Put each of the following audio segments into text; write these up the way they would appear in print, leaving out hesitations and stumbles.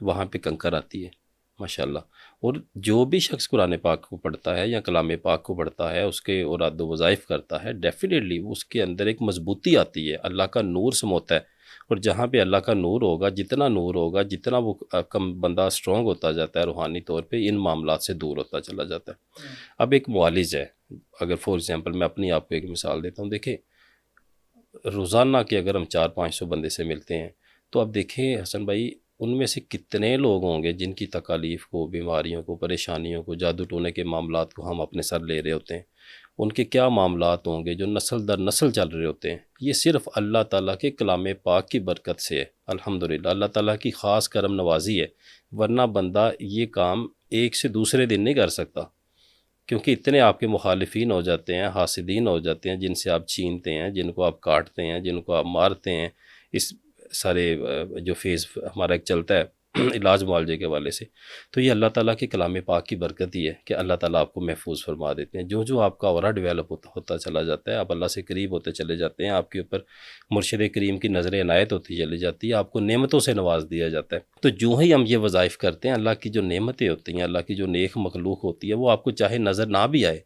وہاں پہ کنکر آتی ہے ماشاءاللہ. اور جو بھی شخص قرآن پاک کو پڑھتا ہے یا کلام پاک کو پڑھتا ہے، اس کے اوراد و وظائف کرتا ہے، ڈیفینیٹلی اس کے اندر ایک مضبوطی آتی ہے، اللہ کا نور سموتا ہے. اور جہاں پہ اللہ کا نور ہوگا، جتنا نور ہوگا، جتنا وہ کم بندہ اسٹرانگ ہوتا جاتا ہے روحانی طور پہ، ان معاملات سے دور ہوتا چلا جاتا ہے. اب ایک معالج ہے، اگر فار ایگزامپل میں اپنی آپ کو ایک مثال دیتا ہوں. دیکھیں روزانہ کے اگر ہم 400-500 بندے سے ملتے ہیں تو اب دیکھیں حسن بھائی، ان میں سے کتنے لوگ ہوں گے جن کی تکالیف کو، بیماریوں کو، پریشانیوں کو، جادو ٹونے کے معاملات کو ہم اپنے سر لے رہے ہوتے ہیں. ان کے کیا معاملات ہوں گے جو نسل در نسل چل رہے ہوتے ہیں. یہ صرف اللہ تعالیٰ کے کلام پاک کی برکت سے ہے. الحمدللہ اللہ تعالیٰ کی خاص کرم نوازی ہے، ورنہ بندہ یہ کام ایک سے دوسرے دن نہیں کر سکتا، کیونکہ اتنے آپ کے مخالفین ہو جاتے ہیں، حاسدین ہو جاتے ہیں، جن سے آپ چھینتے ہیں، جن کو آپ کاٹتے ہیں، جن کو آپ مارتے ہیں. اس سارے جو فیز ہمارا ایک چلتا ہے علاج معالجے کے حوالے سے، تو یہ اللہ تعالیٰ کے کلام پاک کی برکت ہی ہے کہ اللہ تعالیٰ آپ کو محفوظ فرما دیتے ہیں. جو جو آپ کا اورا ڈیولپ ہوتا چلا جاتا ہے، آپ اللہ سے قریب ہوتے چلے جاتے ہیں، آپ کے اوپر مرشد کریم کی نظر عنایت ہوتی چلی جاتی ہے، آپ کو نعمتوں سے نواز دیا جاتا ہے. تو جو ہی ہم یہ وظائف کرتے ہیں، اللہ کی جو نعمتیں ہوتی ہیں، اللہ کی جو نیک مخلوق ہوتی ہے، وہ آپ کو چاہے نظر نہ بھی آئے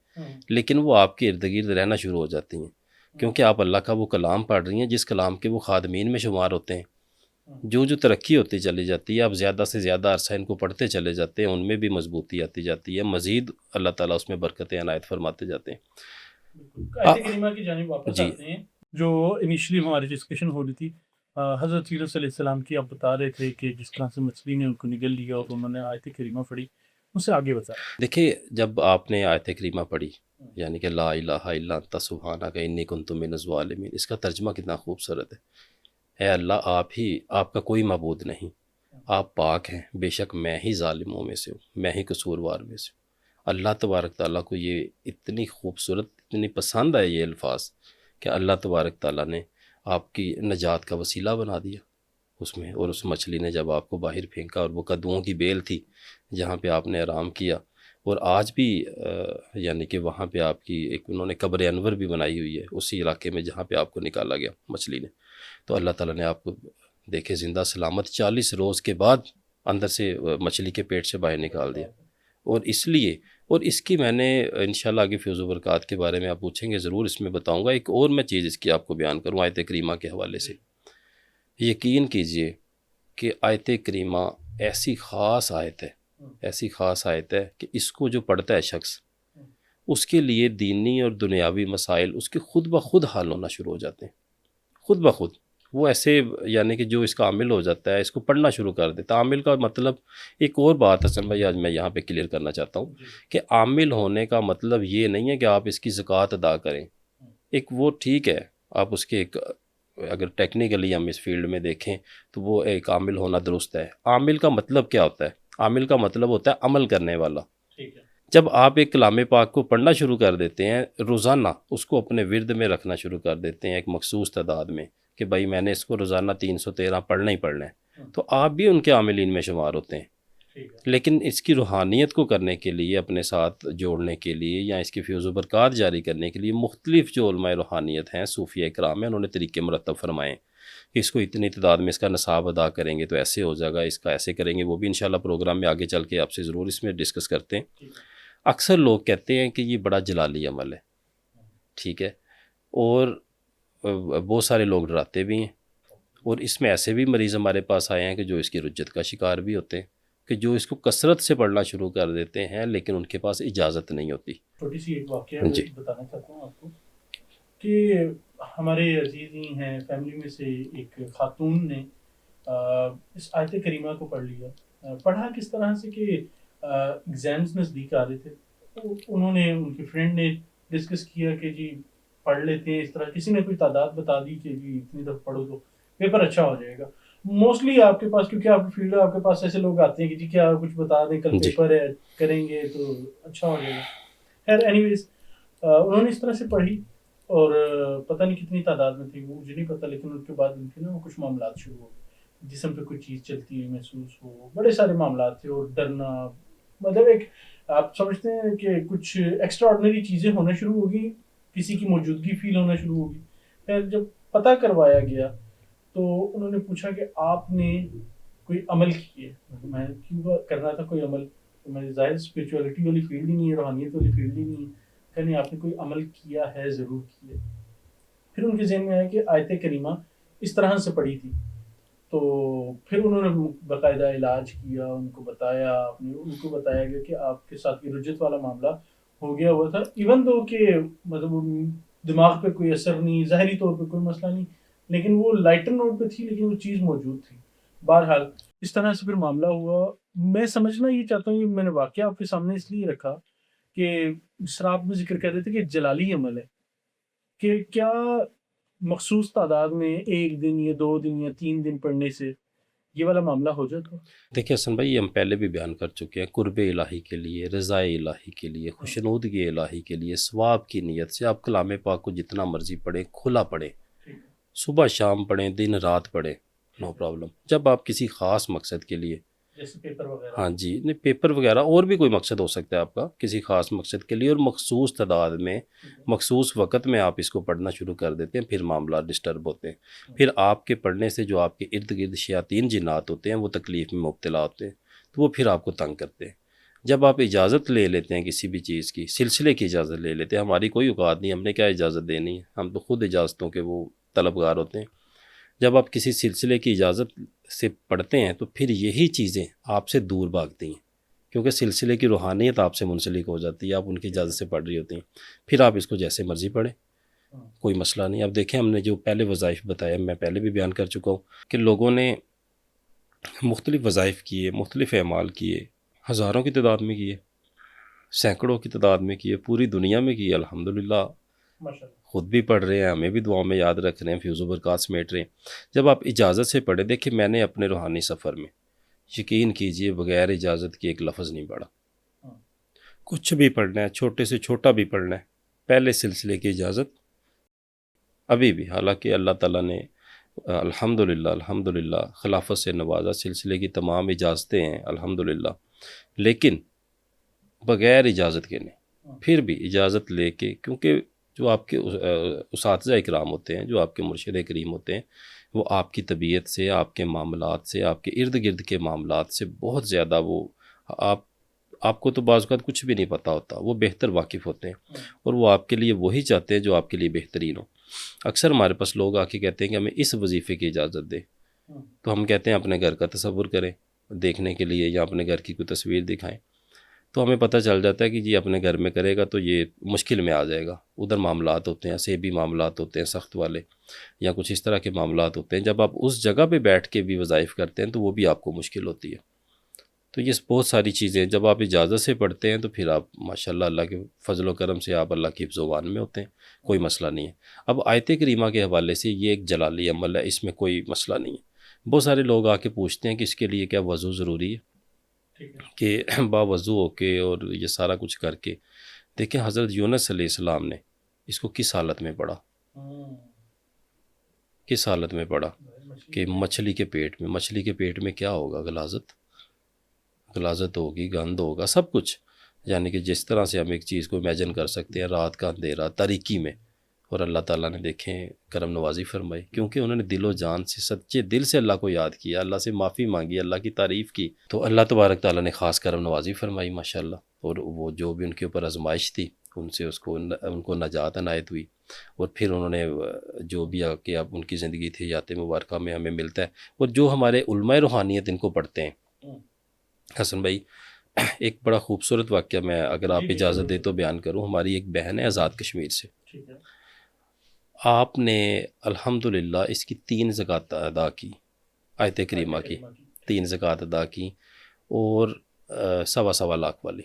لیکن وہ آپ کے ارد گرد رہنا شروع ہو جاتی ہیں، کیونکہ آپ اللہ کا وہ کلام پڑھ رہی ہیں جس کلام کے وہ خادمین میں شمار ہوتے ہیں. جو جو ترقی ہوتی چلی جاتی ہے، آپ زیادہ سے زیادہ عرصہ ان کو پڑھتے چلے جاتے ہیں، ان میں بھی مضبوطی آتی جاتی ہے، مزید اللہ تعالیٰ اس میں برکتیں عنایت فرماتے جاتے ہیں. آیت کریمہ کی جانب واپس جی. آتے ہیں. جو انیشلی ہماری ڈسکشن ہو رہی تھی، حضرت یونس علیہ السلام کی آپ بتا رہے تھے کہ جس طرح سے مچھلی نے ان کو نگل لیا اور انہوں نے آیت کریمہ پڑھی، اس سے آگے بتایا. دیکھیں جب آپ نے آیت کریمہ پڑھی، یعنی کہ لا الہ الا انت سبحانک انی کنت من الظالمین، اس کا ترجمہ کتنا خوبصورت ہے. اے اللہ، آپ کا کوئی معبود نہیں، آپ پاک ہیں، بے شک میں ہی ظالموں میں سے ہوں، میں ہی قصوروار میں سے ہوں. اللہ تبارک تعالیٰ کو یہ اتنی خوبصورت، اتنی پسند آئے یہ الفاظ کہ اللہ تبارک تعالیٰ نے آپ کی نجات کا وسیلہ بنا دیا اس میں. اور اس مچھلی نے جب آپ کو باہر پھینکا، اور وہ کدوؤں کی بیل تھی جہاں پہ آپ نے آرام کیا، اور آج بھی یعنی کہ وہاں پہ آپ کی ایک انہوں نے قبر انور بھی بنائی ہوئی ہے اسی علاقے میں جہاں پہ آپ کو نکالا گیا مچھلی نے. تو اللہ تعالیٰ نے آپ کو دیکھے زندہ سلامت 40 روز کے بعد اندر سے مچھلی کے پیٹ سے باہر نکال دیا. اور اس لیے، اور اس کی میں نے انشاءاللہ آگے فیض و برکات کے بارے میں آپ پوچھیں گے ضرور، اس میں بتاؤں گا. ایک اور میں چیز اس کی آپ کو بیان کروں آیت کریمہ کے حوالے سے. یقین کیجئے کہ آیت کریمہ ایسی خاص آیت ہے، ایسی خاص آیت ہے کہ اس کو جو پڑھتا ہے شخص، اس کے لیے دینی اور دنیاوی مسائل اس کے خود بخود حل ہونا شروع ہو جاتے ہیں، خود بخود. وہ ایسے یعنی کہ جو اس کا عامل ہو جاتا ہے، اس کو پڑھنا شروع کر دیتا ہے. عامل کا مطلب ایک اور بات حسن بھائی آج میں یہاں پہ کلیئر کرنا چاہتا ہوں کہ عامل ہونے کا مطلب یہ نہیں ہے کہ آپ اس کی زکوٰۃ ادا کریں. ایک وہ ٹھیک ہے، آپ اس کے ایک اگر ٹیکنیکلی ہم اس فیلڈ میں دیکھیں تو وہ ایک عامل ہونا درست ہے. عامل کا مطلب کیا ہوتا ہے؟ عامل کا مطلب ہوتا ہے عمل کرنے والا. جب آپ ایک کلام پاک کو پڑھنا شروع کر دیتے ہیں روزانہ، اس کو اپنے ورد میں رکھنا شروع کر دیتے ہیں ایک مخصوص تعداد میں کہ بھائی میں نے اس کو روزانہ 313 پڑھنا ہی پڑھنا ہے، تو آپ بھی ان کے عاملین میں شمار ہوتے ہیں. لیکن اس کی روحانیت کو کرنے کے لیے، اپنے ساتھ جوڑنے کے لیے، یا اس کی فیض و برکات جاری کرنے کے لیے مختلف جو علماء روحانیت ہیں، صوفیہ اکرام ہیں، انہوں نے طریقے مرتب فرمائے کہ اس کو اتنی تعداد میں اس کا نصاب ادا کریں گے تو ایسے ہو جائے گا، اس کا ایسے کریں گے. وہ بھی انشاءاللہ پروگرام میں آگے چل کے آپ سے ضرور اس میں ڈسکس کرتے ہیں. اکثر لوگ کہتے ہیں کہ یہ بڑا جلالی عمل ہے، ٹھیک ہے، اور بہت سارے لوگ ڈراتے بھی ہیں. اور اس میں ایسے بھی مریض ہمارے پاس آئے ہیں کہ جو اس کی رجت کا شکار بھی ہوتے ہیں، کہ جو اس کو کثرت سے پڑھنا شروع کر دیتے ہیں لیکن ان کے پاس اجازت نہیں ہوتی. چھوٹی سی ایک واقعہ بتانا چاہتا ہوں آپ کو کہ ہمارے عزیز ہی ہیں فیملی میں سے ایک خاتون نے اس آیت کریمہ کو پڑھ لیا. پڑھا کس طرح سے کہ ایگزامز نزدیک آ رہے تھے، تو انہوں نے، ان کے فرینڈ نے ڈسکس کیا کہ جی پڑھ لیتے ہیں اس طرح. کسی نے کوئی تعداد بتا دی کہ جی اتنی دفعہ پڑھو تو پیپر اچھا ہو جائے گا. موسٹلی آپ کے پاس، کیونکہ آپ کی فیلڈ ہے، آپ کے پاس ایسے لوگ آتے ہیں کہ جی کیا کچھ بتا دیں، کل پیپر ہے، کریں گے تو اچھا ہو جائے گا. خیر اینی ویز انہوں نے اس طرح سے پڑھی اور پتہ نہیں کتنی تعداد میں تھی وہ مجھے نہیں پتہ، لیکن ان کے بعد ان کے نا کچھ معاملات شروع ہو گئے، جسم پہ کوئی چیز چلتی ہوئی محسوس ہو، بڑے سارے معاملات تھے، اور ڈرنا، مطلب ایک آپ سمجھتے ہیں کہ کچھ ایکسٹرا آرڈنری چیزیں ہونا شروع ہوگی، کسی کی موجودگی فیل ہونا شروع ہوگی. پھر جب پتہ کروایا گیا تو انہوں نے پوچھا کہ آپ نے کوئی عمل کیے. میں کیوں کرنا تھا کوئی عمل, تو میں ظاہر اسپریچولیٹی والی فیلڈ ہی نہیں ہے, روحانیت والی فیلڈ ہی نہیں ہے. کہ نہیں, آپ نے کوئی عمل کیا ہے, ضرور کیا. پھر ان کے ذہن میں آیا کہ آیت کریمہ اس طرح سے پڑھی تھی, تو پھر انہوں نے باقاعدہ علاج کیا, ان کو بتایا, ان کو بتایا گیا کہ آپ کے ساتھ یہ رجت والا معاملہ ہو گیا ہوا تھا, ایون دو کہ مطلب دماغ پہ کوئی اثر نہیں, ظاہری طور پہ کوئی مسئلہ نہیں, لیکن وہ لائٹر نوٹ پہ تھی, لیکن وہ چیز موجود تھی. بہرحال اس طرح سے پھر معاملہ ہوا. میں سمجھنا یہ چاہتا ہوں, میں نے واقعہ آپ کے سامنے اس لیے رکھا کہ جس طرح آپ نے ذکر کر رہے تھے کہ جلالی عمل ہے, کہ کیا مخصوص تعداد میں 1 دن یا 2 دن یا 3 دن پڑھنے سے یہ والا معاملہ ہو جاتا؟ دیکھیں حسن بھائی, یہ ہم پہلے بھی بیان کر چکے ہیں, قرب الہی کے لیے, رضا الہی کے لیے, خوشنودگی الہی کے لیے, ثواب کی نیت سے آپ کلام پاک کو جتنا مرضی پڑھیں, کھلا پڑھیں, صبح شام پڑھیں, دن رات پڑھیں, نو پرابلم. جب آپ کسی خاص مقصد کے لیے, جیسے پیپر وغیرہ, ہاں جی, نہیں پیپر وغیرہ اور بھی کوئی مقصد ہو سکتا ہے آپ کا, کسی خاص مقصد کے لیے, اور مخصوص تعداد میں مخصوص وقت میں آپ اس کو پڑھنا شروع کر دیتے ہیں, پھر معاملات ڈسٹرب ہوتے ہیں. پھر آپ کے پڑھنے سے جو آپ کے ارد گرد شیاطین جنات ہوتے ہیں وہ تکلیف میں مبتلا ہوتے ہیں, تو وہ پھر آپ کو تنگ کرتے ہیں. جب آپ اجازت لے لیتے ہیں کسی بھی چیز کی, سلسلے کی اجازت لے لیتے ہیں, ہماری کوئی اوقات نہیں, ہم نے کیا اجازت دینی ہے, ہم تو خود اجازتوں کے وہ طلبگار ہوتے ہیں. جب آپ کسی سلسلے کی اجازت سے پڑھتے ہیں تو پھر یہی چیزیں آپ سے دور بھاگتی ہیں, کیونکہ سلسلے کی روحانیت آپ سے منسلک ہو جاتی ہے, آپ ان کی اجازت سے پڑھ رہی ہوتی ہیں. پھر آپ اس کو جیسے مرضی پڑھیں, کوئی مسئلہ نہیں. اب دیکھیں, ہم نے جو پہلے وظائف بتایا, میں پہلے بھی بیان کر چکا ہوں کہ لوگوں نے مختلف وظائف کیے, مختلف اعمال کیے, ہزاروں کی تعداد میں کیے, سینکڑوں کی تعداد میں کیے, پوری دنیا میں کیے, الحمدللہ خود بھی پڑھ رہے ہیں, ہمیں بھی دعاؤں میں یاد رکھ رہے ہیں, فیض و برکات سمیٹ رہے ہیں. جب آپ اجازت سے پڑھیں, دیکھیں میں نے اپنے روحانی سفر میں, یقین کیجئے, بغیر اجازت کے ایک لفظ نہیں پڑھا. کچھ بھی پڑھنا ہے, چھوٹے سے چھوٹا بھی پڑھنا ہے, پہلے سلسلے کی اجازت ابھی بھی, حالانکہ اللہ تعالیٰ نے الحمدللہ خلافت سے نوازا, سلسلے کی تمام اجازتیں ہیں الحمدللہ, لیکن بغیر اجازت کے نہیں. پھر بھی اجازت لے کے, کیونکہ جو آپ کے اساتذہ اکرام ہوتے ہیں, جو آپ کے مرشد کریم ہوتے ہیں, وہ آپ کی طبیعت سے, آپ کے معاملات سے, آپ کے ارد گرد کے معاملات سے بہت زیادہ, وہ آپ کو تو بعض اوقات کچھ بھی نہیں پتہ ہوتا, وہ بہتر واقف ہوتے ہیں, اور وہ آپ کے لیے وہی چاہتے ہیں جو آپ کے لیے بہترین ہو. اکثر ہمارے پاس لوگ آ کے کہتے ہیں کہ ہمیں اس وظیفے کی اجازت دے, تو ہم کہتے ہیں اپنے گھر کا تصور کریں دیکھنے کے لیے, یا اپنے گھر کی کوئی تصویر دکھائیں, تو ہمیں پتہ چل جاتا ہے کہ جی اپنے گھر میں کرے گا تو یہ مشکل میں آ جائے گا. ادھر معاملات ہوتے ہیں, سیبی معاملات ہوتے ہیں سخت والے, یا کچھ اس طرح کے معاملات ہوتے ہیں. جب آپ اس جگہ پہ بیٹھ کے بھی وظائف کرتے ہیں تو وہ بھی آپ کو مشکل ہوتی ہے. تو یہ بہت ساری چیزیں, جب آپ اجازت سے پڑھتے ہیں تو پھر آپ ماشاءاللہ اللہ کے فضل و کرم سے آپ اللہ کی حفظ و امان میں ہوتے ہیں, کوئی مسئلہ نہیں ہے. اب آیت کریمہ کے حوالے سے یہ ایک جلالی عمل ہے, اس میں کوئی مسئلہ نہیں ہے. بہت سارے لوگ آ کے پوچھتے ہیں کہ اس کے لیے کیا وضو ضروری ہے, کہ باوضو ہو کے اور یہ سارا کچھ کر کے. دیکھیں حضرت یونس علیہ السلام نے اس کو کس حالت میں پڑھا, کس حالت میں پڑھا, کہ مچھلی کے پیٹ میں. مچھلی کے پیٹ میں کیا ہوگا, غلاظت ہوگی, گند ہوگا, سب کچھ. یعنی کہ جس طرح سے ہم ایک چیز کو امیجن کر سکتے ہیں, رات کا اندھیرا, تاریکی میں, اور اللہ تعالیٰ نے دیکھیں کرم نوازی فرمائی, کیونکہ انہوں نے دل و جان سے, سچے دل سے اللہ کو یاد کیا, اللہ سے معافی مانگی, اللہ کی تعریف کی, تو اللہ تبارک تعالیٰ نے خاص کرم نوازی فرمائی ماشاءاللہ. اور وہ جو بھی ان کے اوپر آزمائش تھی, ان سے ان کو نجات عنایت ہوئی, اور پھر انہوں نے جو بھی کہ اب ان کی زندگی تھی حیات مبارکہ میں ہمیں ملتا ہے. اور جو ہمارے علماء روحانیت ان کو پڑھتے ہیں, حسن بھائی ایک بڑا خوبصورت واقعہ میں اگر آپ اجازت دے تو بیان کروں. ہماری ایک بہن ہے آزاد کشمیر سے, آپ نے الحمدللہ اس کی 3 زکوٰۃ ادا کی, آیت کریمہ کی 3 زکوٰۃ ادا کی, اور 1.25 لاکھ والی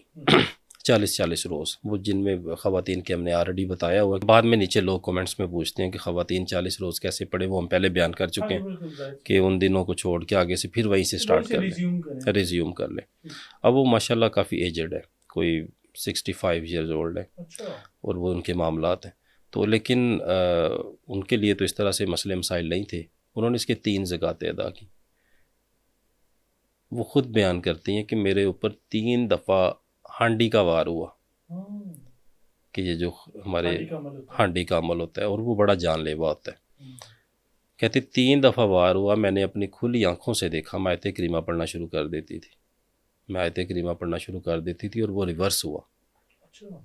40 روز, وہ جن میں خواتین کے ہم نے آلریڈی بتایا ہوا. بعد میں نیچے لوگ کومنٹس میں پوچھتے ہیں کہ خواتین 40 روز کیسے پڑھیں, وہ ہم پہلے بیان کر چکے ہیں کہ ان دنوں کو چھوڑ کے آگے سے پھر وہیں سے سٹارٹ کر لیں, ریزیوم کر لیں. اب وہ ماشاءاللہ کافی ایجڈ ہے, کوئی 65 ایئرز اولڈ ہے, اور وہ ان کے معاملات ہیں. تو لیکن ان کے لیے تو اس طرح سے مسئلے مسائل نہیں تھے, انہوں نے اس کے 3 زکوٰۃیں ادا کی. وہ خود بیان کرتی ہیں کہ میرے اوپر 3 دفعہ ہانڈی کا وار ہوا, کہ یہ جو ہمارے ہانڈی کا عمل ہوتا ہے, اور وہ بڑا جان لیوا ہوتا ہے. کہتے 3 دفعہ وار ہوا، میں نے اپنی کھلی آنکھوں سے دیکھا، میں آیت کریمہ پڑھنا شروع کر دیتی تھی، میں آیت کریمہ پڑھنا شروع کر دیتی تھی اور وہ ریورس ہوا، اچھا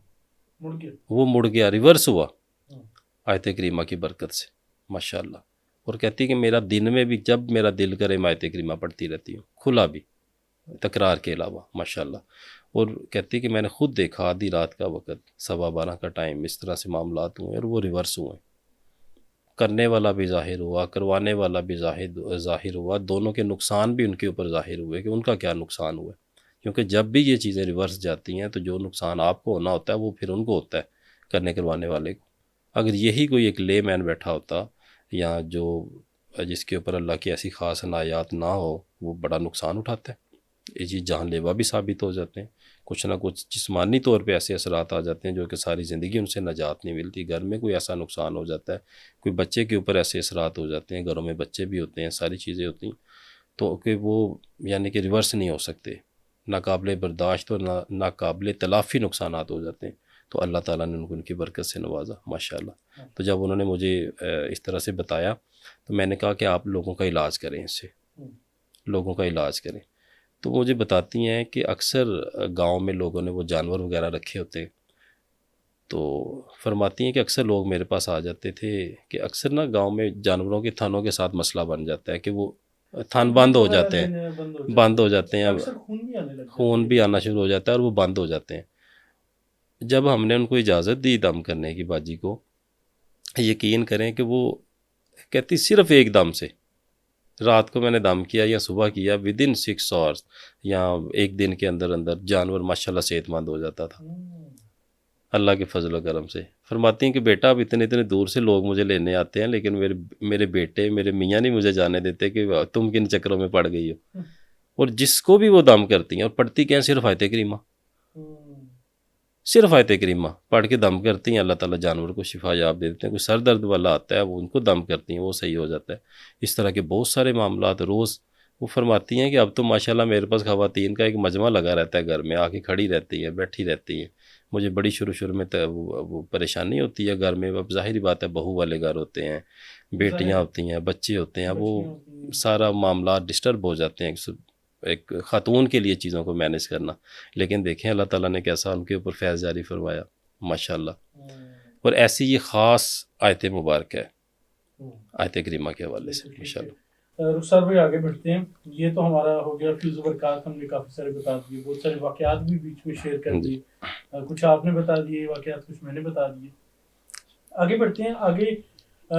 مڑ گیا. وہ مڑ گیا، ریورس ہوا ہاں. آیت کریمہ کی برکت سے ماشاءاللہ. اور کہتی کہ میرا دن میں بھی جب میرا دل کرے میں آیت کریمہ پڑھتی رہتی ہوں، کھلا بھی، تکرار کے علاوہ ماشاءاللہ. اور کہتی کہ میں نے خود دیکھا آدھی رات کا وقت، 12:15 کا ٹائم، اس طرح سے معاملات ہوئے اور وہ ریورس ہوئے. کرنے والا بھی ظاہر ہوا، کروانے والا بھی ظاہر ہوا، دونوں کے نقصان بھی ان کے اوپر ظاہر ہوئے کہ ان کا کیا نقصان ہوا. کیونکہ جب بھی یہ چیزیں ریورس جاتی ہیں تو جو نقصان آپ کو ہونا ہوتا ہے وہ پھر ان کو ہوتا ہے، کرنے کروانے والے کو. اگر یہی کوئی ایک لے مین بیٹھا ہوتا یا جو جس کے اوپر اللہ کی ایسی خاص عنایات نہ ہو، وہ بڑا نقصان اٹھاتا ہے. یہ چیز جان لیوا بھی ثابت ہو جاتے ہیں، کچھ نہ کچھ جسمانی طور پہ ایسے اثرات آ جاتے ہیں جو کہ ساری زندگی ان سے نجات نہیں ملتی. گھر میں کوئی ایسا نقصان ہو جاتا ہے، کوئی بچے کے اوپر ایسے اثرات ہو جاتے ہیں، گھروں میں بچے بھی ہوتے ہیں، ساری چیزیں ہوتی ہیں، تو کہ وہ یعنی کہ ریورس نہیں ہو سکتے، ناقابل برداشت اور ناقابل تلافی نقصانات ہو جاتے ہیں. تو اللہ تعالیٰ نے ان کی برکت سے نوازا ماشاءاللہ. تو جب انہوں نے مجھے اس طرح سے بتایا تو میں نے کہا کہ آپ لوگوں کا علاج کریں، اس سے لوگوں کا علاج کریں. تو مجھے بتاتی ہیں کہ اکثر گاؤں میں لوگوں نے وہ جانور وغیرہ رکھے ہوتے ہیں، تو فرماتی ہیں کہ اکثر لوگ میرے پاس آ جاتے تھے کہ اکثر نا گاؤں میں جانوروں کے تھنوں کے ساتھ مسئلہ بن جاتا ہے کہ وہ تھن بند ہو جاتے ہیں، بند ہو جاتے ہیں، اکثر خون بھی آنے لگ خون بھی آنا شروع ہو جاتا ہے اور وہ بند ہو جاتے ہیں. جب ہم نے ان کو اجازت دی دم کرنے کی باجی کو، یقین کریں کہ وہ کہتی صرف ایک دم سے، رات کو میں نے دم کیا یا صبح کیا، ودن 6 hours یا ایک دن کے اندر اندر جانور ماشاءاللہ صحت مند ہو جاتا تھا اللہ کے فضل و کرم سے. فرماتی ہیں کہ بیٹا اب اتنے دور سے لوگ مجھے لینے آتے ہیں، لیکن میرے بیٹے، میرے میاں نہیں مجھے جانے دیتے کہ تم کن چکروں میں پڑ گئی ہو. اور جس کو بھی وہ دم کرتی ہیں، اور پڑھتی کیا ہیں، صرف آیت کریمہ، صرف آیت کریمہ پڑھ کے دم کرتی ہیں، اللہ تعالیٰ جانور کو شفا یاب دے دیتے ہیں. کوئی سر درد والا آتا ہے وہ ان کو دم کرتی ہیں، وہ صحیح ہو جاتا ہے. اس طرح کے بہت سارے معاملات روز. وہ فرماتی ہیں کہ اب تو ماشاءاللہ میرے پاس خواتین کا ایک مجمع لگا رہتا ہے گھر میں، آ کے کھڑی رہتی ہیں، بیٹھی رہتی ہیں. مجھے بڑی شروع میں وہ پریشانی ہوتی ہے گھر میں. اب ظاہری بات ہے بہو والے گھر ہوتے ہیں، بیٹیاں ہوتی ہیں، بچے ہوتے ہیں، وہ سارا معاملات ڈسٹرب ہو جاتے ہیں ایک خاتون کے لیے چیزوں کو مینیج کرنا. لیکن دیکھیں اللہ تعالیٰ نے کیسا ان کے اوپر فیض جاری فرمایا ماشاءاللہ. اور ایسی یہ خاص آیت مبارک ہے آیت کریمہ کے حوالے سے ماشاءاللہ. رخسار بھائی آگے بڑھتے ہیں. یہ تو ہمارا ہو گیا فیض و برکات، ہم نے کافی سارے بتا دیے، بہت سارے واقعات بھی بیچ میں شیئر کر دیے، کچھ آپ نے بتا دیے واقعات، کچھ میں نے بتا دیے. آگے بڑھتے ہیں. آگے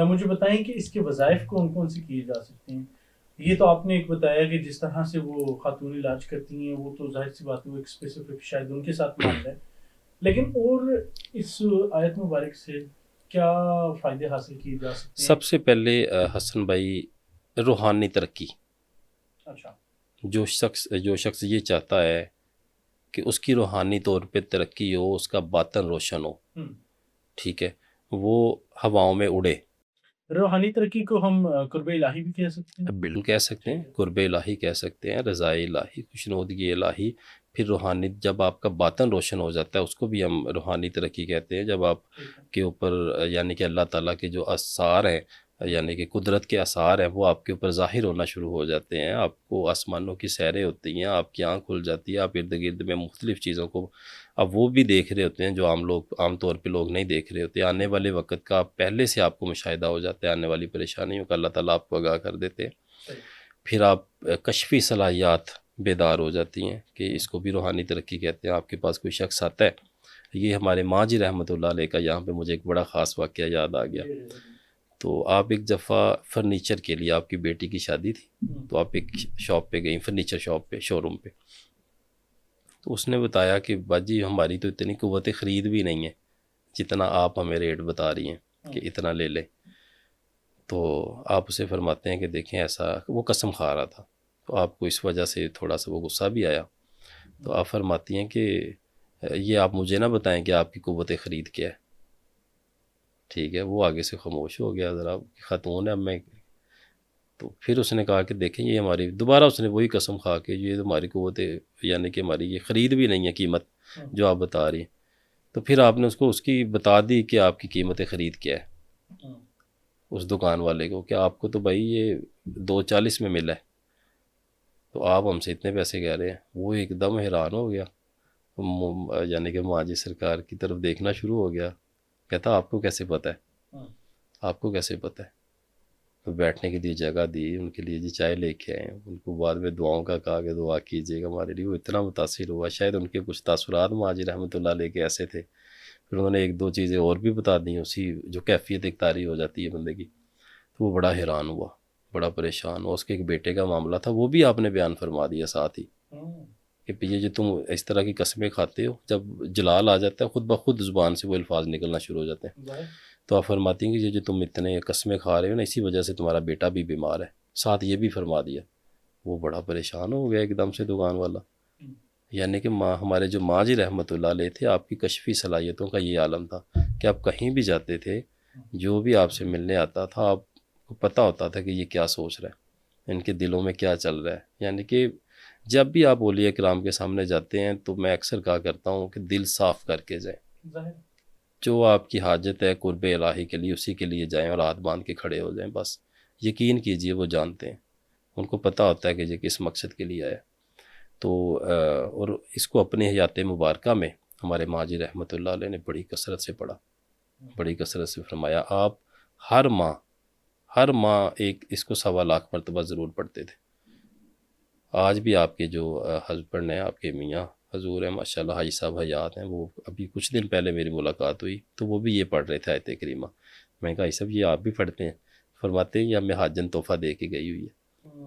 مجھے بتائیں کہ اس کے وظائف کون کون سے کیے جا سکتے ہیں. یہ تو آپ نے ایک بتایا کہ جس طرح سے وہ خاتون علاج کرتی ہیں وہ تو ظاہر سی بات ہے، وہ ایک اسپیسیفک شاید ان کے ساتھ معاملہ ہے. لیکن اور اس آیت مبارک سے کیا فائدے حاصل کیے جا سکتے ہیں؟ سب سے پہلے حسن بھائی روحانی ترقی. اچھا. جو شخص یہ چاہتا ہے کہ اس کی روحانی طور پہ ترقی ہو، اس کا باطن روشن ہو، ٹھیک ہے، وہ ہواؤں میں اڑے. روحانی ترقی کو ہم قرب الہی بھی کہہ سکتے ہیں. بالکل کہہ سکتے ہیں، قرب الہی کہہ سکتے ہیں، رضا الہی، خوشنودگی الہی. پھر روحانی، جب آپ کا باطن روشن ہو جاتا ہے اس کو بھی ہم روحانی ترقی کہتے ہیں. جب آپ کے اوپر یعنی کہ اللہ تعالیٰ کے جو آثار ہیں، یعنی کہ قدرت کے آثار ہیں، وہ آپ کے اوپر ظاہر ہونا شروع ہو جاتے ہیں. آپ کو آسمانوں کی سیریں ہوتی ہیں، آپ کی آنکھ کھل جاتی ہے، آپ ارد گرد میں مختلف چیزوں کو اب وہ بھی دیکھ رہے ہوتے ہیں جو عام طور پہ لوگ نہیں دیکھ رہے ہوتے. آنے والے وقت کا پہلے سے آپ کو مشاہدہ ہو جاتا ہے، آنے والی پریشانیوں کا اللہ تعالیٰ آپ کو آگاہ کر دیتے ہیں. پھر آپ کشفی صلاحیات بیدار ہو جاتی ہیں کہ اس کو بھی روحانی ترقی کہتے ہیں. آپ کے پاس کوئی شخص آتا ہے، یہ ہمارے ماں جی رحمۃ اللہ علیہ کا یہاں پہ مجھے ایک بڑا خاص واقعہ یاد آ گیا. تو آپ ایک دفعہ فرنیچر کے لیے، آپ کی بیٹی کی شادی تھی، تو آپ ایک شاپ پہ گئیں، فرنیچر شاپ پہ، شو روم پہ. تو اس نے بتایا کہ باجی ہماری تو اتنی قوت خرید بھی نہیں ہے جتنا آپ ہمیں ریٹ بتا رہی ہیں کہ اتنا لے لیں. تو آپ اسے فرماتے ہیں کہ دیکھیں ایسا، وہ قسم کھا رہا تھا، تو آپ کو اس وجہ سے تھوڑا سا وہ غصہ بھی آیا. تو آپ فرماتی ہیں کہ یہ آپ مجھے نہ بتائیں کہ آپ کی قوت خرید کیا ہے، ٹھیک ہے. وہ آگے سے خاموش ہو گیا، ذرا خاتون ہے. اب میں تو پھر اس نے کہا کہ دیکھیں یہ ہماری، دوبارہ اس نے وہی قسم کھا کہ یہ ہماری قوت یعنی کہ ہماری یہ خرید بھی نہیں ہے قیمت جو آپ بتا رہی ہیں. تو پھر آپ نے اس کو اس کی بتا دی کہ آپ کی قیمت خرید کیا ہے. اس دکان والے کو کہ آپ کو تو بھائی یہ 240 میں ملا ہے، تو آپ ہم سے اتنے پیسے کہہ رہے ہیں۔ وہ ایک دم حیران ہو گیا، یعنی کہ ماجی سرکار کی طرف دیکھنا شروع ہو گیا، کہتا آپ کو کیسے پتہ ہے، آپ کو کیسے پتہ ہے؟ تو بیٹھنے کے لیے جگہ دی، ان کے لیے جی چائے لے کے آئے، ان کو بعد میں دعاؤں کا کہا کہ دعا کیجیے گا ہمارے لیے۔ وہ اتنا متاثر ہوا، شاید ان کے کچھ تاثرات ماجی رحمۃ اللہ علیہ کے ایسے تھے، پھر انہوں نے ایک دو چیزیں اور بھی بتا دیں، اسی جو کیفیت ایک طاری ہو جاتی ہے بندے کی، تو وہ بڑا حیران ہوا، بڑا پریشان ہوا۔ اس کے ایک بیٹے کا معاملہ تھا، وہ بھی آپ نے بیان فرما دیا ساتھ ہی کہ یہ جو تم اس طرح کی قسمیں کھاتے ہو، جب جلال آ جاتا ہے خود بخود زبان سے وہ الفاظ نکلنا شروع ہو جاتے ہیں، تو آپ فرماتی ہیں کہ یہ جو تم اتنے قسمیں کھا رہے ہو نا، اسی وجہ سے تمہارا بیٹا بھی بیمار ہے، ساتھ یہ بھی فرما دیا۔ وہ بڑا پریشان ہو گیا ایک دم سے دکان والا، یعنی کہ ہمارے جو ماجی رحمۃ اللہ علیہ تھے، آپ کی کشفی صلاحیتوں کا یہ عالم تھا کہ آپ کہیں بھی جاتے تھے، جو بھی آپ سے ملنے آتا تھا آپ کو پتہ ہوتا تھا کہ یہ کیا سوچ رہا ہے، ان کے دلوں میں کیا چل رہا ہے۔ یعنی کہ جب بھی آپ اولیاء کرام کے سامنے جاتے ہیں تو میں اکثر کہا کرتا ہوں کہ دل صاف کر کے جائیں، جو آپ کی حاجت ہے قرب الہی کے لیے اسی کے لیے جائیں، اور ہاتھ باندھ کے کھڑے ہو جائیں، بس یقین کیجئے وہ جانتے ہیں، ان کو پتہ ہوتا ہے کہ یہ کس مقصد کے لیے آیا۔ تو اور اس کو اپنی حیات مبارکہ میں ہمارے ماجی رحمۃ اللہ علیہ نے بڑی کثرت سے پڑھا، بڑی کثرت سے فرمایا۔ آپ ہر ماہ ایک اس کو 1.25 لاکھ مرتبہ ضرور پڑھتے تھے۔ آج بھی آپ کے جو ہسبینڈ ہیں، آپ کے میاں حضور ہیں ماشاءاللہ، حاجی صاحب حیات ہیں، وہ ابھی کچھ دن پہلے میری ملاقات ہوئی تو وہ بھی یہ پڑھ رہے تھے آیت کریمہ۔ میں کہا حاجی صاحب یہ آپ بھی پڑھتے ہیں؟ فرماتے ہیں یہ ہمیں حاجن تحفہ دے کے گئی ہوئی ہے،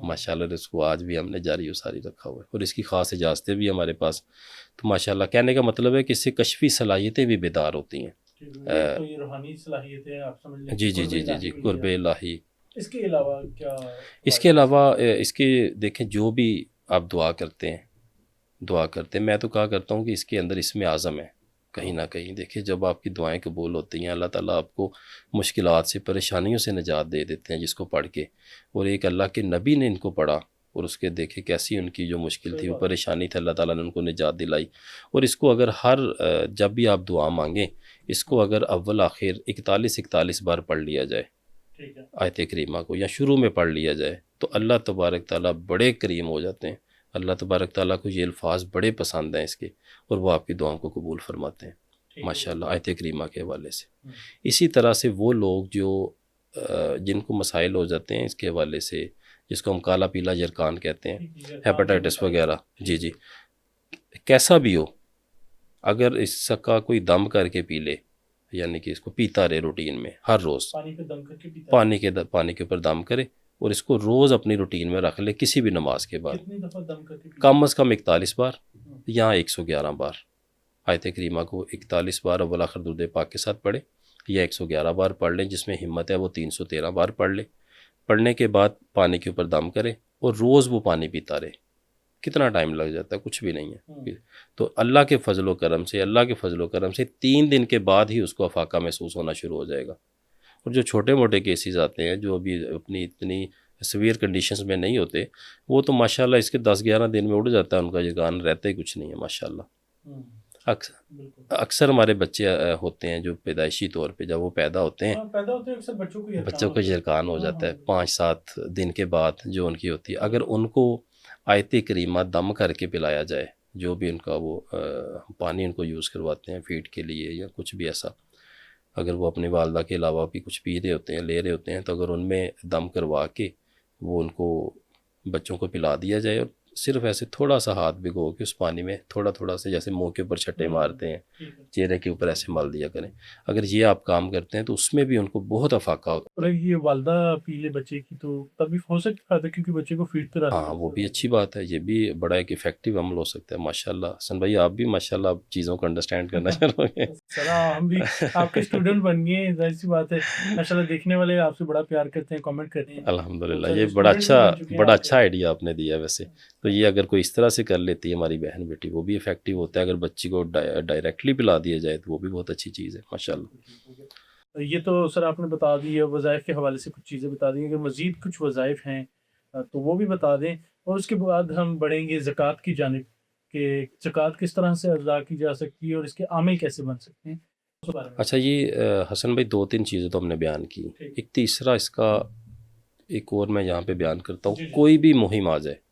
ماشاءاللہ اس کو آج بھی ہم نے جاری و ساری رکھا ہوا ہے، اور اس کی خاص اجازتیں بھی ہمارے پاس۔ تو ماشاءاللہ کہنے کا مطلب ہے کہ اس سے کشفی صلاحیتیں بھی بیدار ہوتی ہیں۔ تو یہ روحانی صلاحیتیں آپ سمجھ لیں، جی جی جی جی جی، قرب الہی۔ اس کے علاوہ کیا؟ اس کے علاوہ اس کے دیکھیں جو بھی آپ دعا کرتے ہیں، میں تو کہا کرتا ہوں کہ اس کے اندر اسم اعظم ہے کہیں نہ کہیں۔ دیکھیں جب آپ کی دعائیں قبول ہوتی ہیں، اللہ تعالیٰ آپ کو مشکلات سے، پریشانیوں سے نجات دے دیتے ہیں جس کو پڑھ کے، اور ایک اللہ کے نبی نے ان کو پڑھا اور اس کے دیکھے کیسی ان کی جو مشکل تھی، وہ پریشانی تھی، اللہ تعالیٰ نے ان کو نجات دلائی۔ اور اس کو اگر جب بھی آپ دعا مانگیں، اس کو اگر اول آخر 41 بار پڑھ لیا جائے آیت کریمہ کو، یا شروع میں پڑھ لیا جائے، تو اللہ تبارک تعالیٰ بڑے کریم ہو جاتے ہیں۔ اللہ تبارک تعالیٰ کو یہ الفاظ بڑے پسند ہیں اس کے، اور وہ آپ کی دعاؤں کو قبول فرماتے ہیں ماشاءاللہ آیت کریمہ کے حوالے سے۔ اسی طرح سے وہ لوگ جو جن کو مسائل ہو جاتے ہیں اس کے حوالے سے، جس کو ہم کالا پیلا جرکان کہتے ہیں، ہیپاٹائٹس وغیرہ، جی جی، کیسا بھی ہو، اگر اس کا کوئی دم کر کے پی لے، یعنی کہ اس کو پیتا رہے روٹین میں ہر روز، پانی کے اوپر دم کرے، اور اس کو روز اپنی روٹین میں رکھ لے کسی بھی نماز کے بعد، کم از کم 41 بار یا 111 بار آیت کریمہ کو 41 بار اول آخر درود پاک کے ساتھ پڑھے، یا 111 بار پڑھ لیں، جس میں ہمت ہے وہ 313 بار پڑھ لے۔ پڑھنے کے بعد پانی کے اوپر دم کرے اور روز وہ پانی پیتا رہے۔ کتنا ٹائم لگ جاتا ہے؟ کچھ بھی نہیں ہے۔ تو اللہ کے فضل و کرم سے 3 دن کے بعد ہی اس کو افاقہ محسوس ہونا شروع ہو جائے گا۔ اور جو چھوٹے موٹے کیسز آتے ہیں جو ابھی اپنی اتنی سویئر کنڈیشنز میں نہیں ہوتے، وہ تو ماشاءاللہ اس کے 10-11 دن میں اڑ جاتا ہے، ان کا جگان رہتا ہی کچھ نہیں ہے ماشاءاللہ۔ اکثر ہمارے بچے ہوتے ہیں جو پیدائشی طور پہ جب وہ پیدا ہوتے ہیں، بچوں کو جرکان ہو جاتا ہے 5-7 دن کے بعد جو ان کی ہوتی ہے۔ اگر ان کو آیت کریمہ دم کر کے پلایا جائے، جو بھی ان کا وہ پانی ان کو یوز کرواتے ہیں فیڈ کے لیے یا کچھ بھی ایسا، اگر وہ اپنی والدہ کے علاوہ بھی کچھ پی رہے ہوتے ہیں، لے رہے ہوتے ہیں، تو اگر ان میں دم کروا کے وہ ان کو بچوں کو پلا دیا جائے، اور صرف ایسے تھوڑا سا ہاتھ بھگو کے اس پانی میں تھوڑا سا، جیسے منہ کے اوپر چھٹے مارتے ہیں، چہرے کے اوپر ایسے مل دیا کریں۔ اگر یہ آپ کام کرتے ہیں تو اس میں بھی ان کو بہت افاقہ ہوتا ہے۔ اور یہ والدہ پی لے بچے کی تو تب بھی ہو سکتا ہے کیونکہ بچے کو فیڈ تو رہتا ہے۔ ہاں وہ بھی اچھی بات ہے، یہ بھی بڑا ایک افیکٹو عمل ہو سکتا ہے ماشاءاللہ۔ حسن بھائی آپ بھی ماشاءاللہ اب چیزوں کو انڈرسٹینڈ کرنا شروع ہو گئے۔ ہم بھی آپ کے اسٹوڈنٹ بن گئے، ظاہر سی بات ہے، ماشاءاللہ دیکھنے والے آپ سے بڑا پیار کرتے ہیں، کامنٹ کرتے ہیں الحمدللہ، یہ بڑا اچھا آئیڈیا آپ نے دیا ویسے تو۔ یہ اگر کوئی اس طرح سے کر لیتی ہے ہماری بہن بیٹی، وہ بھی افیکٹو ہوتا ہے۔ اگر بچی کو ڈائریکٹلی پلا دیا جائے تو وہ بھی بہت اچھی چیز ہے ماشاءاللہ۔ یہ تو سر آپ نے بتا دی ہے، وظائف کے حوالے سے کچھ چیزیں بتا دی، اگر مزید کچھ وظائف ہیں تو وہ بھی بتا دیں، اور اس کے بعد ہم بڑھیں گے زکوٰۃ کی جانب کہ زکوٰۃ کس طرح سے ادا کی جا سکتی ہے اور اس کے عامل کیسے بن سکتے ہیں۔ اس بارے میں اچھا یہ حسن بھائی 2-3 چیزیں تو ہم نے بیان کی، ٹھیک۔ ایک تیسرا اس کا ایک اور میں یہاں پہ بیان کرتا جی ہوں، جی۔ کوئی بھی مہم آ جائے،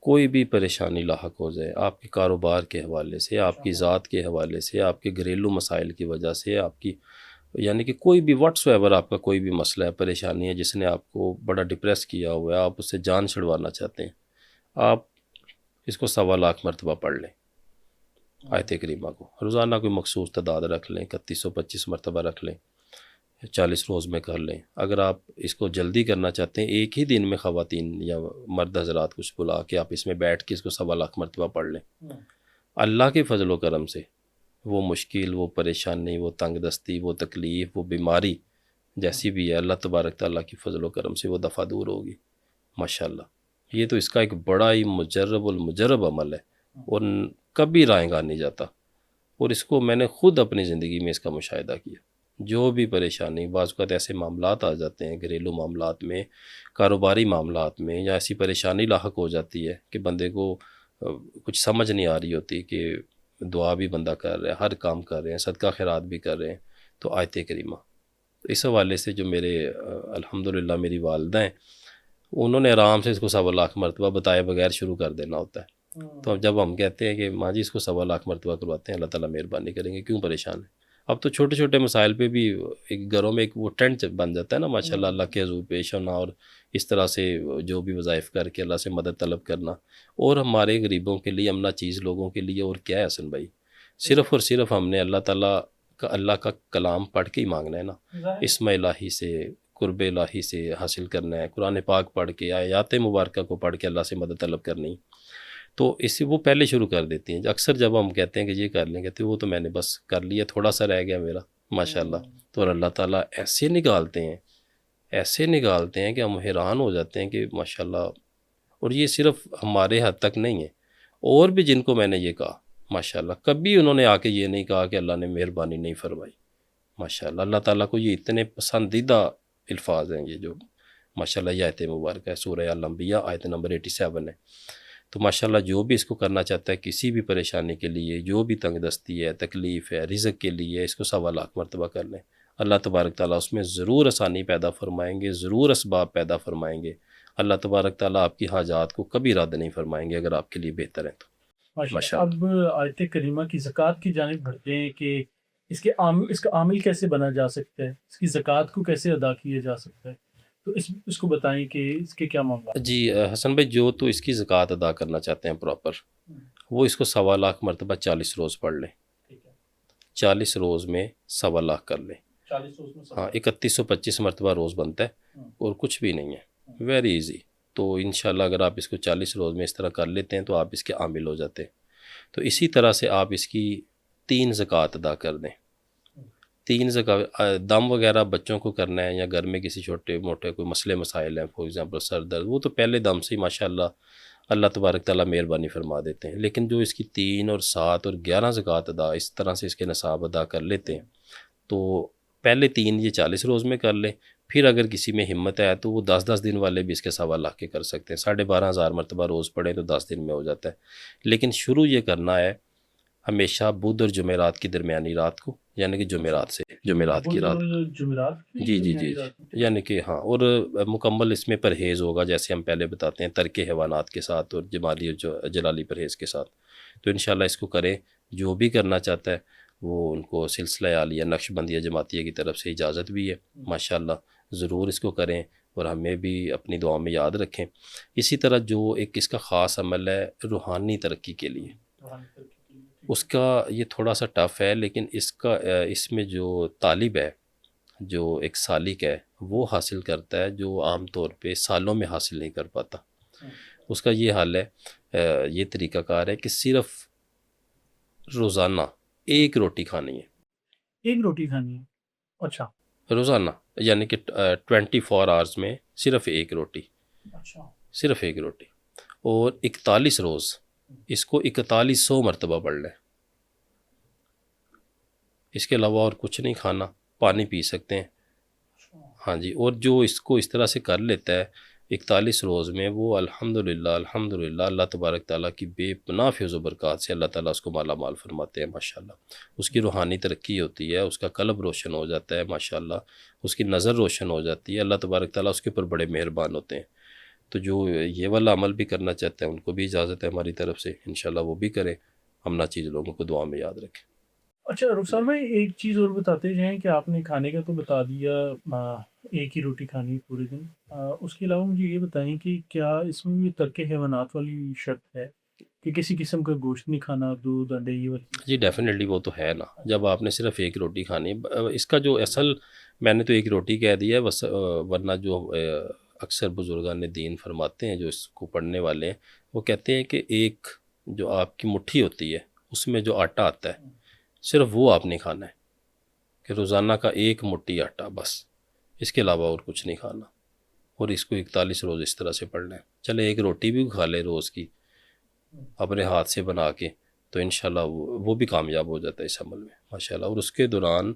کوئی بھی پریشانی لاحق ہو جائے آپ کے کاروبار کے حوالے سے، آپ کی ذات کے حوالے سے، آپ کے گھریلو مسائل کی وجہ سے، آپ کی یعنی کہ کوئی بھی واٹس ایور آپ کا کوئی بھی مسئلہ ہے، پریشانی ہے جس نے آپ کو بڑا ڈپریس کیا ہوا ہے، آپ اس سے جان چھڑوانا چاہتے ہیں، آپ اس کو 1.25 مرتبہ پڑھ لیں آیت کریمہ کو، روزانہ کوئی مخصوص تعداد رکھ لیں، 3125 مرتبہ رکھ لیں، 40 روز میں کر لیں۔ اگر آپ اس کو جلدی کرنا چاہتے ہیں ایک ہی دن میں خواتین یا مرد حضرات کچھ بلا کے آپ اس میں بیٹھ کے اس کو 1.25 مرتبہ پڑھ لیں، اللہ کے فضل و کرم سے وہ مشکل، وہ پریشانی، وہ تنگ دستی، وہ تکلیف، وہ بیماری جیسی بھی ہے، اللہ تبارک تعالیٰ کی فضل و کرم سے وہ دفعہ دور ہوگی ماشاءاللہ۔ یہ تو اس کا ایک بڑا ہی مجرب المجرب عمل ہے اور کبھی رائے نہیں جاتا، اور اس کو میں نے خود اپنی زندگی میں اس کا مشاہدہ کیا۔ جو بھی پریشانی، بعض اوقات ایسے معاملات آ جاتے ہیں گھریلو معاملات میں، کاروباری معاملات میں، یا ایسی پریشانی لاحق ہو جاتی ہے کہ بندے کو کچھ سمجھ نہیں آ رہی ہوتی کہ دعا بھی بندہ کر رہا ہے، ہر کام کر رہے ہیں، صدقہ خیرات بھی کر رہے ہیں، تو آیت کریمہ اس حوالے سے جو میرے الحمدللہ میری والدہ ہیں، انہوں نے آرام سے اس کو 1.25 مرتبہ بتائے بغیر شروع کر دینا ہوتا ہے۔ تو اب جب ہم کہتے ہیں کہ ماں جی اس کو 1.25 مرتبہ کرواتے ہیں، اللہ تعالیٰ مہربانی کریں گے، کیوں پریشان ہے؟ اب تو چھوٹے چھوٹے مسائل پہ بھی ایک گھروں میں ایک وہ ٹرینڈ بن جاتا ہے نا ماشاءاللہ، اللہ کے حضور پیش ہونا اور اس طرح سے جو بھی وظائف کر کے اللہ سے مدد طلب کرنا، اور ہمارے غریبوں کے لیے امنا چیز لوگوں کے لیے، اور کیا ہے حسن بھائی، صرف اور صرف ہم نے اللہ کا کلام پڑھ کے ہی مانگنا ہے نا، اسم الہی سے، قرب الہی سے حاصل کرنا ہے، قرآن پاک پڑھ کے، آیات مبارکہ کو پڑھ کے اللہ سے مدد طلب کرنی، تو اس سے وہ پہلے شروع کر دیتی ہیں۔ اکثر جب ہم کہتے ہیں کہ یہ کر لیں گے تو وہ تو میں نے بس کر لیا، تھوڑا سا رہ گیا میرا ماشاءاللہ، تو اور اللہ تعالیٰ ایسے نکالتے ہیں کہ ہم حیران ہو جاتے ہیں کہ ماشاءاللہ، اور یہ صرف ہمارے حد تک نہیں ہے، اور بھی جن کو میں نے یہ کہا ماشاءاللہ کبھی انہوں نے آ کے یہ نہیں کہا کہ اللہ نے مہربانی نہیں فرمائی ماشاءاللہ۔ اللہ تعالیٰ کو یہ اتنے پسندیدہ الفاظ ہیں یہ جو ماشاءاللہ یہ آیت مبارکہ ہے، سورہ الانبیاء آیت نمبر 87 ہے۔ تو ماشاءاللہ جو بھی اس کو کرنا چاہتا ہے کسی بھی پریشانی کے لیے، جو بھی تنگ دستی ہے، تکلیف ہے، رزق کے لیے، اس کو 1.25 مرتبہ کر لیں، اللہ تبارک تعالیٰ اس میں ضرور آسانی پیدا فرمائیں گے، ضرور اسباب پیدا فرمائیں گے، اللہ تبارک تعالیٰ آپ کی حاجات کو کبھی رد نہیں فرمائیں گے اگر آپ کے لیے بہتر ہے تو اب آیت کریمہ کی زکوٰۃ کی جانب بڑھتے ہیں کہ اس کا عامل کیسے بنا جا سکتا ہے، اس کی زکوٰۃ کو کیسے ادا کیا جا سکتا ہے، تو اس کو بتائیں کہ اس کے کیا معاملات؟ جی حسن بھائی، جو تو اس کی زکوٰۃ ادا کرنا چاہتے ہیں پراپر، وہ اس کو 1.25 مرتبہ 40 روز پڑھ لیں، 40 روز میں 1.25 کر لیں، 40 روز میں ہاں 3125 مرتبہ روز بنتا ہے اور کچھ بھی نہیں ہے، ویری ایزی۔ تو انشاءاللہ اگر آپ اس کو 40 روز میں اس طرح کر لیتے ہیں تو آپ اس کے عامل ہو جاتے ہیں۔ تو اسی طرح سے آپ اس کی 3 زکوٰۃ ادا کر دیں، 3 زکوٰۃ، دم وغیرہ بچوں کو کرنا ہے یا گھر میں کسی چھوٹے موٹے کوئی مسئلے مسائل ہیں، فار ایگزامپل سر درد، وہ تو پہلے دم سے ہی ماشاءاللہ اللہ تبارک تعالیٰ مہربانی فرما دیتے ہیں، لیکن جو اس کی 3 اور 7 اور 11 زکوٰۃ ادا اس طرح سے اس کے نصاب ادا کر لیتے ہیں، تو پہلے 3 یہ 40 روز میں کر لیں، پھر اگر کسی میں ہمت ہے تو وہ 10 دن والے بھی اس کے 1.25 کے کر سکتے ہیں، 12,500 مرتبہ روز پڑھیں تو 10 دن میں ہو جاتا ہے، لیکن شروع یہ کرنا ہے ہمیشہ بدھ اور جمعرات کی درمیانی رات کو، یعنی کہ جمعرات کی رات، جی یعنی کہ ہاں، اور مکمل اس میں پرہیز ہوگا جیسے ہم پہلے بتاتے ہیں، ترک حیوانات کے ساتھ اور جمالی اور جلالی پرہیز کے ساتھ، تو انشاءاللہ اس کو کریں۔ جو بھی کرنا چاہتا ہے وہ ان کو سلسلہ عالیہ نقش بندیہ جماعتیہ کی طرف سے اجازت بھی ہے ماشاءاللہ، ضرور اس کو کریں اور ہمیں بھی اپنی دعا میں یاد رکھیں۔ اسی طرح جو ایک اس کا خاص عمل ہے روحانی ترقی کے لیے، اس کا یہ تھوڑا سا ٹف ہے، لیکن اس میں جو طالب ہے، جو ایک سالک ہے، وہ حاصل کرتا ہے جو عام طور پہ سالوں میں حاصل نہیں کر پاتا۔ اس کا یہ حال ہے، یہ طریقہ کار ہے کہ صرف روزانہ 1 روٹی کھانی ہے، 1 روٹی کھانی ہے، اچھا روزانہ، یعنی کہ 24 آورز میں صرف 1 روٹی، اچھا صرف 1 روٹی، اور 41 روز اس کو 4100 مرتبہ پڑھ لیں، اس کے علاوہ اور کچھ نہیں کھانا، پانی پی سکتے ہیں، ہاں جی۔ اور جو اس کو اس طرح سے کر لیتا ہے 41 روز میں وہ الحمدللہ اللہ تبارک تعالیٰ کی بے پناہ فیض و برکات سے اللہ تعالیٰ اس کو مالا مال فرماتے ہیں ماشاءاللہ. اس کی روحانی ترقی ہوتی ہے، اس کا قلب روشن ہو جاتا ہے ماشاءاللہ، اس کی نظر روشن ہو جاتی ہے، اللہ تبارک تعالیٰ اس کے اوپر بڑے مہربان ہوتے ہیں. تو جو یہ والا عمل بھی کرنا چاہتے ہیں ان کو بھی اجازت ہے ہماری طرف سے، انشاءاللہ وہ بھی کریں. ہم ناچیز لوگوں کو دعا میں یاد رکھیں. اچھا رخسار بھائی، ایک چیز اور بتاتے جائیں کہ آپ نے کھانے کا تو بتا دیا، ایک ہی روٹی کھانی ہے پورے دن، اس کے علاوہ مجھے یہ بتائیں کہ کیا اس میں بھی ترک حیوانات والی شرط ہے کہ کسی قسم کا گوشت نہیں کھانا، دودھ انڈے یہ والی چیز؟ جی ڈیفینیٹلی وہ تو ہے نا، جب آپ نے صرف ایک روٹی کھانی ہے. اس کا جو اصل میں نے تو ایک روٹی کہہ دیا ہے، ورنہ جو اکثر بزرگان دین فرماتے ہیں جو اس کو پڑھنے والے ہیں، وہ کہتے ہیں کہ ایک جو آپ کی مٹھی ہوتی ہے اس میں جو آٹا آتا ہے صرف وہ آپ نے کھانا ہے، کہ روزانہ کا ایک مٹھی آٹا بس، اس کے علاوہ اور کچھ نہیں کھانا. اور اس کو 41 روز اس طرح سے پڑھنا ہے. چلے ایک روٹی بھی کھا لے روز کی اپنے ہاتھ سے بنا کے تو انشاءاللہ وہ بھی کامیاب ہو جاتا ہے اس عمل میں ماشاءاللہ. اور اس کے دوران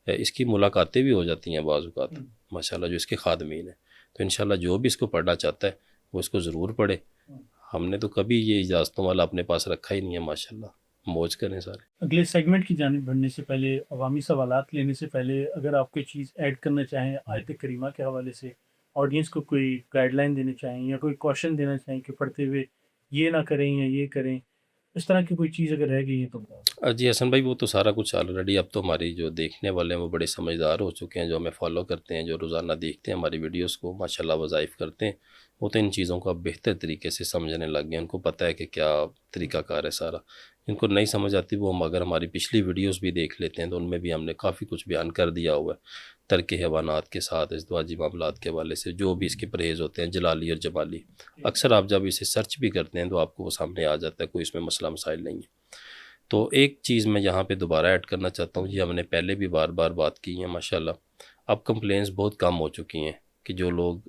اس کی ملاقاتیں بھی ہو جاتی ہیں بعض اوقات ماشاءاللہ جو اس کے خادمین ہیں. تو انشاءاللہ جو بھی اس کو پڑھنا چاہتا ہے وہ اس کو ضرور پڑھے. ہم نے تو کبھی یہ اجازتوں والا اپنے پاس رکھا ہی نہیں ہے ماشاءاللہ. موج کریں سارے. اگلے سیگمنٹ کی جانب بڑھنے سے پہلے، عوامی سوالات لینے سے پہلے، اگر آپ کوئی چیز ایڈ کرنا چاہیں آیت کریمہ کے حوالے سے، آڈینس کو کوئی گائیڈ لائن دینا چاہیں یا کوئی کوشچن دینا چاہیں کہ پڑھتے ہوئے یہ نہ کریں یا یہ کریں، اس طرح کی کوئی چیز اگر رہ گئی ہے تو بتاؤ. جی حسن بھائی، وہ تو سارا کچھ آلریڈی اب تو ہماری جو دیکھنے والے ہیں وہ بڑے سمجھدار ہو چکے ہیں، جو ہمیں فالو کرتے ہیں، جو روزانہ دیکھتے ہیں ہماری ویڈیوز کو ماشاءاللہ وظائف کرتے ہیں، وہ تو ان چیزوں کو اب بہتر طریقے سے سمجھنے لگ گئے ہیں. ان کو پتہ ہے کہ کیا طریقہ کار ہے سارا. جن کو نہیں سمجھ آتی وہ ہم اگر ہماری پچھلی ویڈیوز بھی دیکھ لیتے ہیں تو ان میں بھی ہم نے کافی کچھ بیان کر دیا ہوا ہے ترک حیوانات کے ساتھ ازدواجی معاملات کے حوالے سے، جو بھی اس کے پرہیز ہوتے ہیں جلالی اور جمالی. اکثر آپ جب اسے سرچ بھی کرتے ہیں تو آپ کو وہ سامنے آ جاتا ہے، کوئی اس میں مسئلہ مسائل نہیں ہے. تو ایک چیز میں یہاں پہ دوبارہ ایڈ کرنا چاہتا ہوں، یہ ہم نے پہلے بھی بار بار بات کی ہے ماشاءاللہ. اب کمپلینس بہت کم ہو چکی ہیں کہ جو لوگ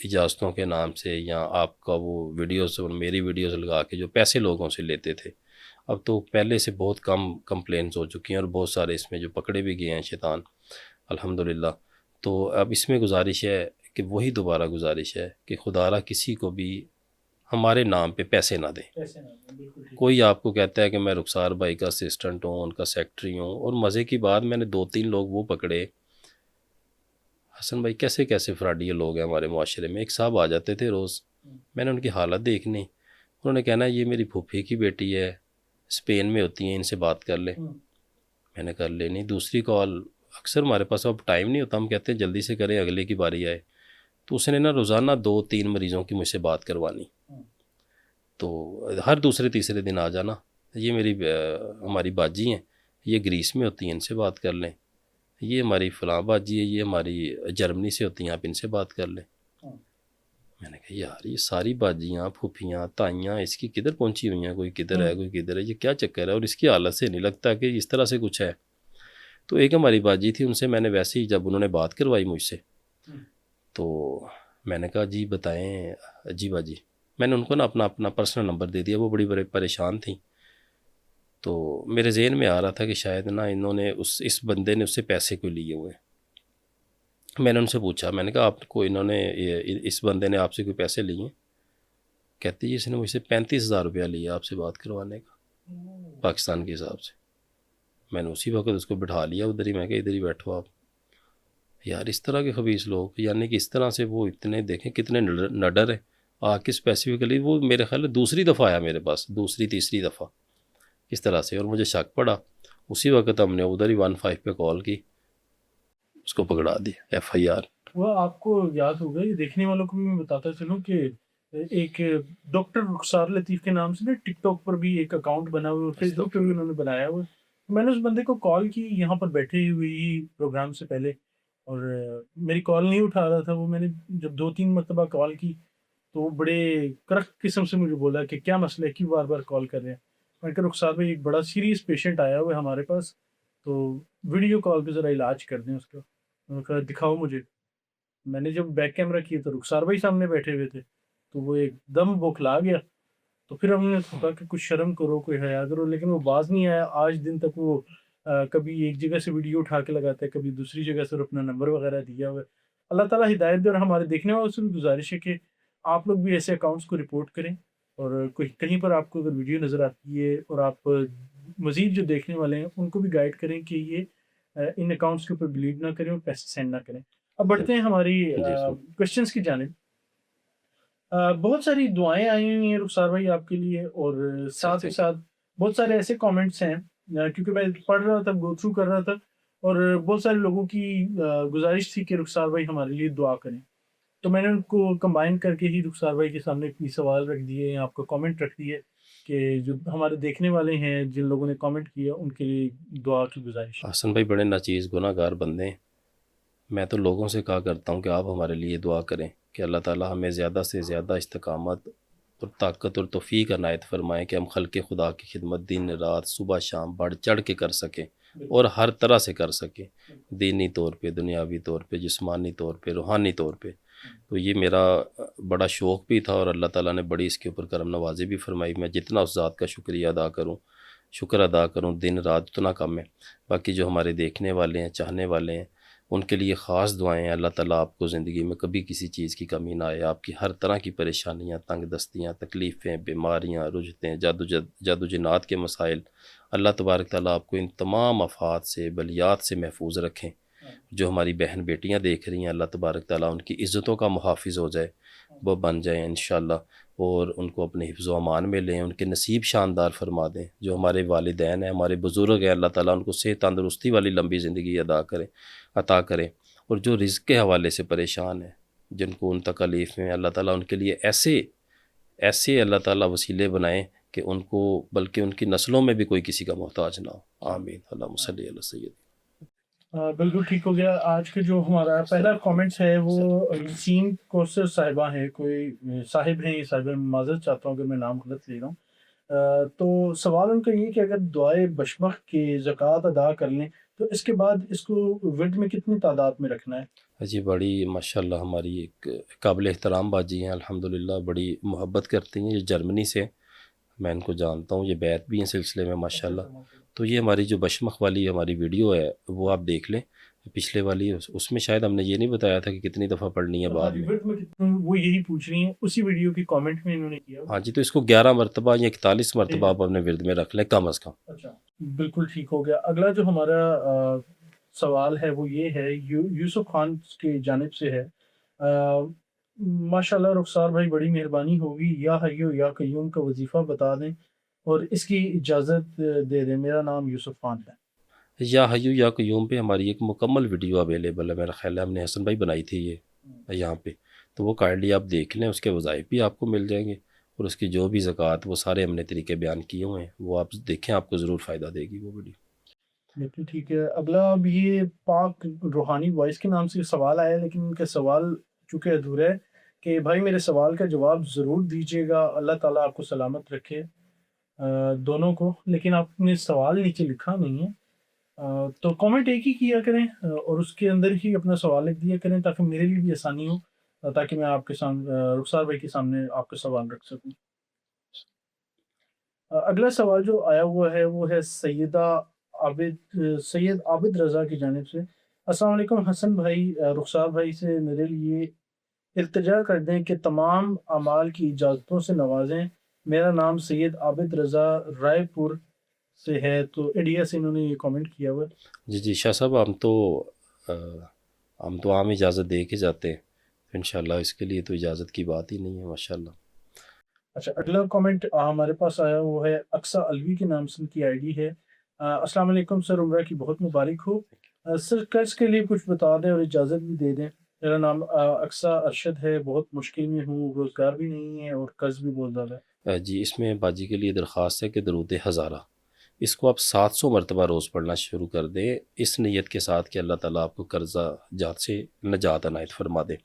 اجازتوں کے نام سے یا آپ کا وہ ویڈیوز اور میری ویڈیوز لگا کے جو پیسے لوگوں سے لیتے تھے، اب تو پہلے سے بہت کم کمپلینس ہو چکی ہیں اور بہت سارے اس میں جو پکڑے بھی گئے ہیں شیطان الحمدللہ. تو اب اس میں گزارش ہے کہ وہی دوبارہ گزارش ہے کہ خدا را کسی کو بھی ہمارے نام پہ پیسے نہ دیں. کوئی آپ کو کہتا ہے کہ میں رخسار بھائی کا اسسٹنٹ ہوں، ان کا سیکٹری ہوں، اور مزے کی بات میں نے 2-3 لوگ وہ پکڑے. حسن بھائی کیسے کیسے فراڈی لوگ ہیں ہمارے معاشرے میں. ایک صاحب آ جاتے تھے روز، میں نے ان کی حالت دیکھنی، انہوں نے کہنا یہ میری پھوپھی کی بیٹی ہے، اسپین میں ہوتی ہیں، ان سے بات کر لیں. میں نے کر لینی. دوسری کال، اکثر ہمارے پاس اب ٹائم نہیں ہوتا، ہم کہتے ہیں جلدی سے کریں اگلے کی باری آئے. تو اس نے نا روزانہ 2-3 مریضوں کی مجھ سے بات کروانی. تو ہر دوسرے تیسرے دن آ جانا، یہ میری ہماری باجی ہیں، یہ گریس میں ہوتی ہیں، ان سے بات کر لیں. یہ ہماری فلاں باجی ہے، یہ ہماری جرمنی سے ہوتی ہیں، آپ ان سے بات کر لیں. میں نے کہا یار یہ ساری باجیاں پھوپھیاں تائیاں اس کی کدھر پہنچی ہوئی ہیں، کوئی کدھر ہے کوئی کدھر ہے، یہ کیا چکر ہے. اور اس کی حالت سے نہیں لگتا کہ اس طرح سے کچھ ہے. تو ایک ہماری باجی تھی، ان سے میں نے ویسے ہی جب انہوں نے بات کروائی مجھ سے تو میں نے کہا جی بتائیں جی باجی. میں نے ان کو نا اپنا پرسنل نمبر دے دیا. وہ بڑی پریشان تھیں. تو میرے ذہن میں آ رہا تھا کہ شاید نا انہوں نے اس بندے نے اس سے پیسے کوئی لیے ہوئے. میں نے ان سے پوچھا، میں نے کہا آپ کو انہوں نے اس بندے نے آپ سے کوئی پیسے لیے ہیں؟ کہتے جی اس نے مجھ سے 35,000 روپیہ لیا آپ سے بات کروانے کا پاکستان کے حساب سے. میں نے اسی وقت اس کو بٹھا لیا ادھر ہی. میں کہا ادھر ہی بیٹھو آپ. یار اس طرح کے خبیث لوگ، یعنی کہ اس طرح سے وہ اتنے دیکھیں کتنے نڈر ہے. آ کے اسپیسیفکلی وہ میرے خیال ہے دوسری دفعہ آیا میرے پاس، دوسری تیسری دفعہ اس طرح سے. اور مجھے شک پڑا، اسی وقت ہم نے ادھر ہی 15 پہ کال کی، اس کو پکڑا دیا، FIR. وہ آپ کو یاد ہوگا، یہ دیکھنے والوں کو بھی میں بتاتا چلوں کہ ایک ڈاکٹر رخسار لطیف کے نام سے نا ٹک ٹاک پر بھی ایک اکاؤنٹ بنا ہوا ہے، فیس بک پہ بھی انہوں نے بنایا ہوا ہے. میں نے اس بندے کو کال کی یہاں پر بیٹھے ہوئی پروگرام سے پہلے، اور میری کال نہیں اٹھا رہا تھا وہ. میں نے جب 2-3 مرتبہ کال کی تو وہ بڑے کرخت قسم سے مجھے بولا کہ کیا مسئلہ ہے، کیوں بار بار کال کر رہے ہیں. میں نے کہا رخسار بھائی ایک بڑا سیریس پیشنٹ آیا ہوا ہے ہمارے پاس، تو ویڈیو کال پہ ذرا علاج کر دیں اس کا. میں نے کہا دکھاؤ مجھے. میں نے جب بیک کیمرہ کیا تو رخسار بھائی سامنے بیٹھے ہوئے تھے، تو وہ ایک دم بوکھلا گیا. تو پھر ہم نے کہا کہ کچھ شرم کرو، کوئی حیا کرو، لیکن وہ باز نہیں آیا آج دن تک. وہ کبھی ایک جگہ سے ویڈیو اٹھا کے لگاتا ہے، کبھی دوسری جگہ سے اپنا نمبر وغیرہ دیا ہوا ہے. اللہ تعالیٰ ہدایت دے. اور ہمارے دیکھنے والوں سے بھی گزارش ہے کہ آپ لوگ بھی ایسے اکاؤنٹس کو رپورٹ کریں, اور کوئی کہیں پر آپ کو اگر ویڈیو نظر آتی ہے اور آپ مزید جو دیکھنے والے ہیں ان کو بھی گائیڈ کریں کہ یہ ان اکاؤنٹس کے اوپر بلیو نہ کریں اور پیسے سینڈ نہ کریں. اب بڑھتے ہیں ہماری جی سر. کوشچنس کی جانب. بہت ساری دعائیں آئی ہوئی ہیں رخسار بھائی آپ کے لیے, اور ساتھ ہی ساتھ بہت سارے ایسے کامنٹس ہیں, کیونکہ میں پڑھ رہا تھا, گو تھرو کر رہا تھا, اور بہت سارے لوگوں کی گزارش تھی کہ رخسار بھائی ہمارے لیے دعا کریں. تو میں نے ان کو کمبائن کر کے ہی رخسار بھائی کے سامنے اپنی سوال رکھ دیے, آپ کا کامنٹ رکھ دیے کہ جو ہمارے دیکھنے والے ہیں, جن لوگوں نے کامنٹ کیا, ان کے لیے دعا کی گزارش. حسن بھائی بڑے ناچیز گناہ گار بندے ہیں. میں تو لوگوں سے کہا کرتا ہوں کہ آپ ہمارے لیے دعا کریں کہ اللہ تعالیٰ ہمیں زیادہ سے زیادہ استقامت اور طاقت اور توفیق عنایت فرمائیں کہ ہم خلق خدا کی خدمت دن رات صبح شام بڑھ چڑھ کے کر سکیں اور ہر طرح سے کر سکیں, دینی طور پہ, دنیاوی طور پہ, جسمانی طور پہ, روحانی طور پہ. تو یہ میرا بڑا شوق بھی تھا, اور اللہ تعالیٰ نے بڑی اس کے اوپر کرم نوازی بھی فرمائی. میں جتنا اس ذات کا شکر ادا کروں دن رات اتنا کم ہے. باقی جو ہمارے دیکھنے والے ہیں, چاہنے والے ہیں, ان کے لیے خاص دعائیں ہیں. اللہ تعالیٰ آپ کو زندگی میں کبھی کسی چیز کی کمی نہ آئے. آپ کی ہر طرح کی پریشانیاں, تنگ دستیاں, تکلیفیں, بیماریاں, رجتیں, جادو جنات کے مسائل, اللہ تبارک تعالیٰ آپ کو ان تمام آفات سے, بلیات سے محفوظ رکھیں. جو ہماری بہن بیٹیاں دیکھ رہی ہیں, اللہ تبارک تعالیٰ ان کی عزتوں کا محافظ ہو جائے, وہ بن جائیں انشاءاللہ, اور ان کو اپنے حفظ و امان میں لیں, ان کے نصیب شاندار فرما دیں. جو ہمارے والدین ہیں, ہمارے بزرگ ہیں, اللہ تعالیٰ ان کو صحت تندرستی والی لمبی زندگی عطا کریں. اور جو رزق کے حوالے سے پریشان ہیں, جن کو ان تکالیف میں, اللہ تعالیٰ ان کے لیے ایسے اللہ تعالیٰ وسیلے بنائیں کہ ان کو, بلکہ ان کی نسلوں میں بھی کوئی کسی کا محتاج نہ ہو. آمین. اللہم صلی علی سید. بالکل ٹھیک ہو گیا. آج کا جو ہمارا پہلا کامنٹس ہے وہ یاسین کوثر صاحبہ ہیں, کوئی صاحب ہیں, یہ صاحب معذرت چاہتا ہوں اگر میں نام غلط لے رہا ہوں. تو سوال ان کا یہ کہ اگر دعائے بشمخ کی زکوٰۃ ادا کر لیں تو اس کے بعد اس کو ورد میں کتنی تعداد میں رکھنا ہے؟ جی بڑی ماشاءاللہ ہماری ایک قابل احترام باجی ہیں, الحمدللہ بڑی محبت کرتی ہیں. یہ جرمنی سے, میں ان کو جانتا ہوں, یہ بیت بھی ہیں سلسلے میں ماشاءاللہ. تو یہ ہماری جو بشمخ والی ہماری ویڈیو ہے وہ آپ دیکھ لیں, پچھلے والی, اس میں شاید ہم نے یہ نہیں بتایا تھا کہ کتنی دفعہ پڑھنی ہے بعد میں. وہ یہی پوچھ رہی ہیں, اسی ویڈیو کی کامنٹ میں انہوں نے کیا. ہاں جی, تو اس کو 11 مرتبہ یا 41 مرتبہ آپ اپنے ورد میں رکھ لیں کم از کم. اچھا بالکل ٹھیک ہو گیا. اگلا جو ہمارا سوال ہے وہ یہ ہے, یوسف خان کی جانب سے ہے. ماشاءاللہ رخسار بھائی بڑی مہربانی ہوگی, یا حیو یا قیوم کا وظیفہ بتا دیں اور اس کی اجازت دے دیں. میرا نام یوسف خان ہے. یا حیو یا قیوم پہ ہماری ایک مکمل ویڈیو اویلیبل ہے, میرا خیال ہے ہم نے حسن بھائی بنائی تھی یہ یہاں پہ, تو وہ کائنڈلی آپ دیکھ لیں. اس کے وظائف بھی آپ کو مل جائیں گے, اور اس کی جو بھی زکوٰۃ, وہ سارے ہم نے طریقے بیان کیے ہوئے ہیں, وہ آپ دیکھیں, آپ کو ضرور فائدہ دے گی وہ ویڈیو. بالکل ٹھیک ہے. اگلا اب یہ پاک روحانی وائس کے نام سے سوال آیا, لیکن ان کا سوال چونکہ ادھورا ہے کہ بھائی میرے سوال کا جواب ضرور دیجیے گا, اللہ تعالیٰ آپ کو سلامت رکھے دونوں کو. لیکن آپ نے سوال نیچے لکھا نہیں ہے, تو کامنٹ ایک ہی کیا کریں اور اس کے اندر ہی اپنا سوال لکھ دیا کریں تاکہ میرے لیے بھی آسانی ہو, تاکہ میں آپ کے سامنے رخسار بھائی کے سامنے آپ کا سوال رکھ سکوں. اگلا سوال جو آیا ہوا ہے وہ ہے سید عابد رضا کی جانب سے. السلام علیکم حسن بھائی, رخسار بھائی سے میرے لیے التجا کر دیں کہ تمام اعمال کی اجازتوں سے نوازیں. میرا نام سید عابد رضا رائے پور سے ہے. تو انڈیا سے انہوں نے یہ کامنٹ کیا ہوا. جی شاہ صاحب, ہم تو عام اجازت دے کے جاتے ہیں, انشاءاللہ اس کے لیے تو اجازت کی بات ہی نہیں ہے ماشاءاللہ. اچھا اگلا کامنٹ ہمارے پاس آیا وہ ہے اقصا الوی کے نام سے, ان کی آئی ڈی ہے. السلام علیکم سر, عمرہ کی بہت مبارک ہو. سر قرض کے لیے کچھ بتا دیں اور اجازت بھی دے دیں. میرا نام اقصا ارشد ہے, بہت مشکل میں ہوں, روزگار بھی نہیں ہے اور قرض بھی بہت زیادہ ہے. جی اس میں باجی کے لیے درخواست ہے کہ درود ہزارہ, اس کو آپ 700 مرتبہ روز پڑھنا شروع کر دیں, اس نیت کے ساتھ کہ اللہ تعالیٰ آپ کو قرضہ جات سے نجات عنایت فرما دے.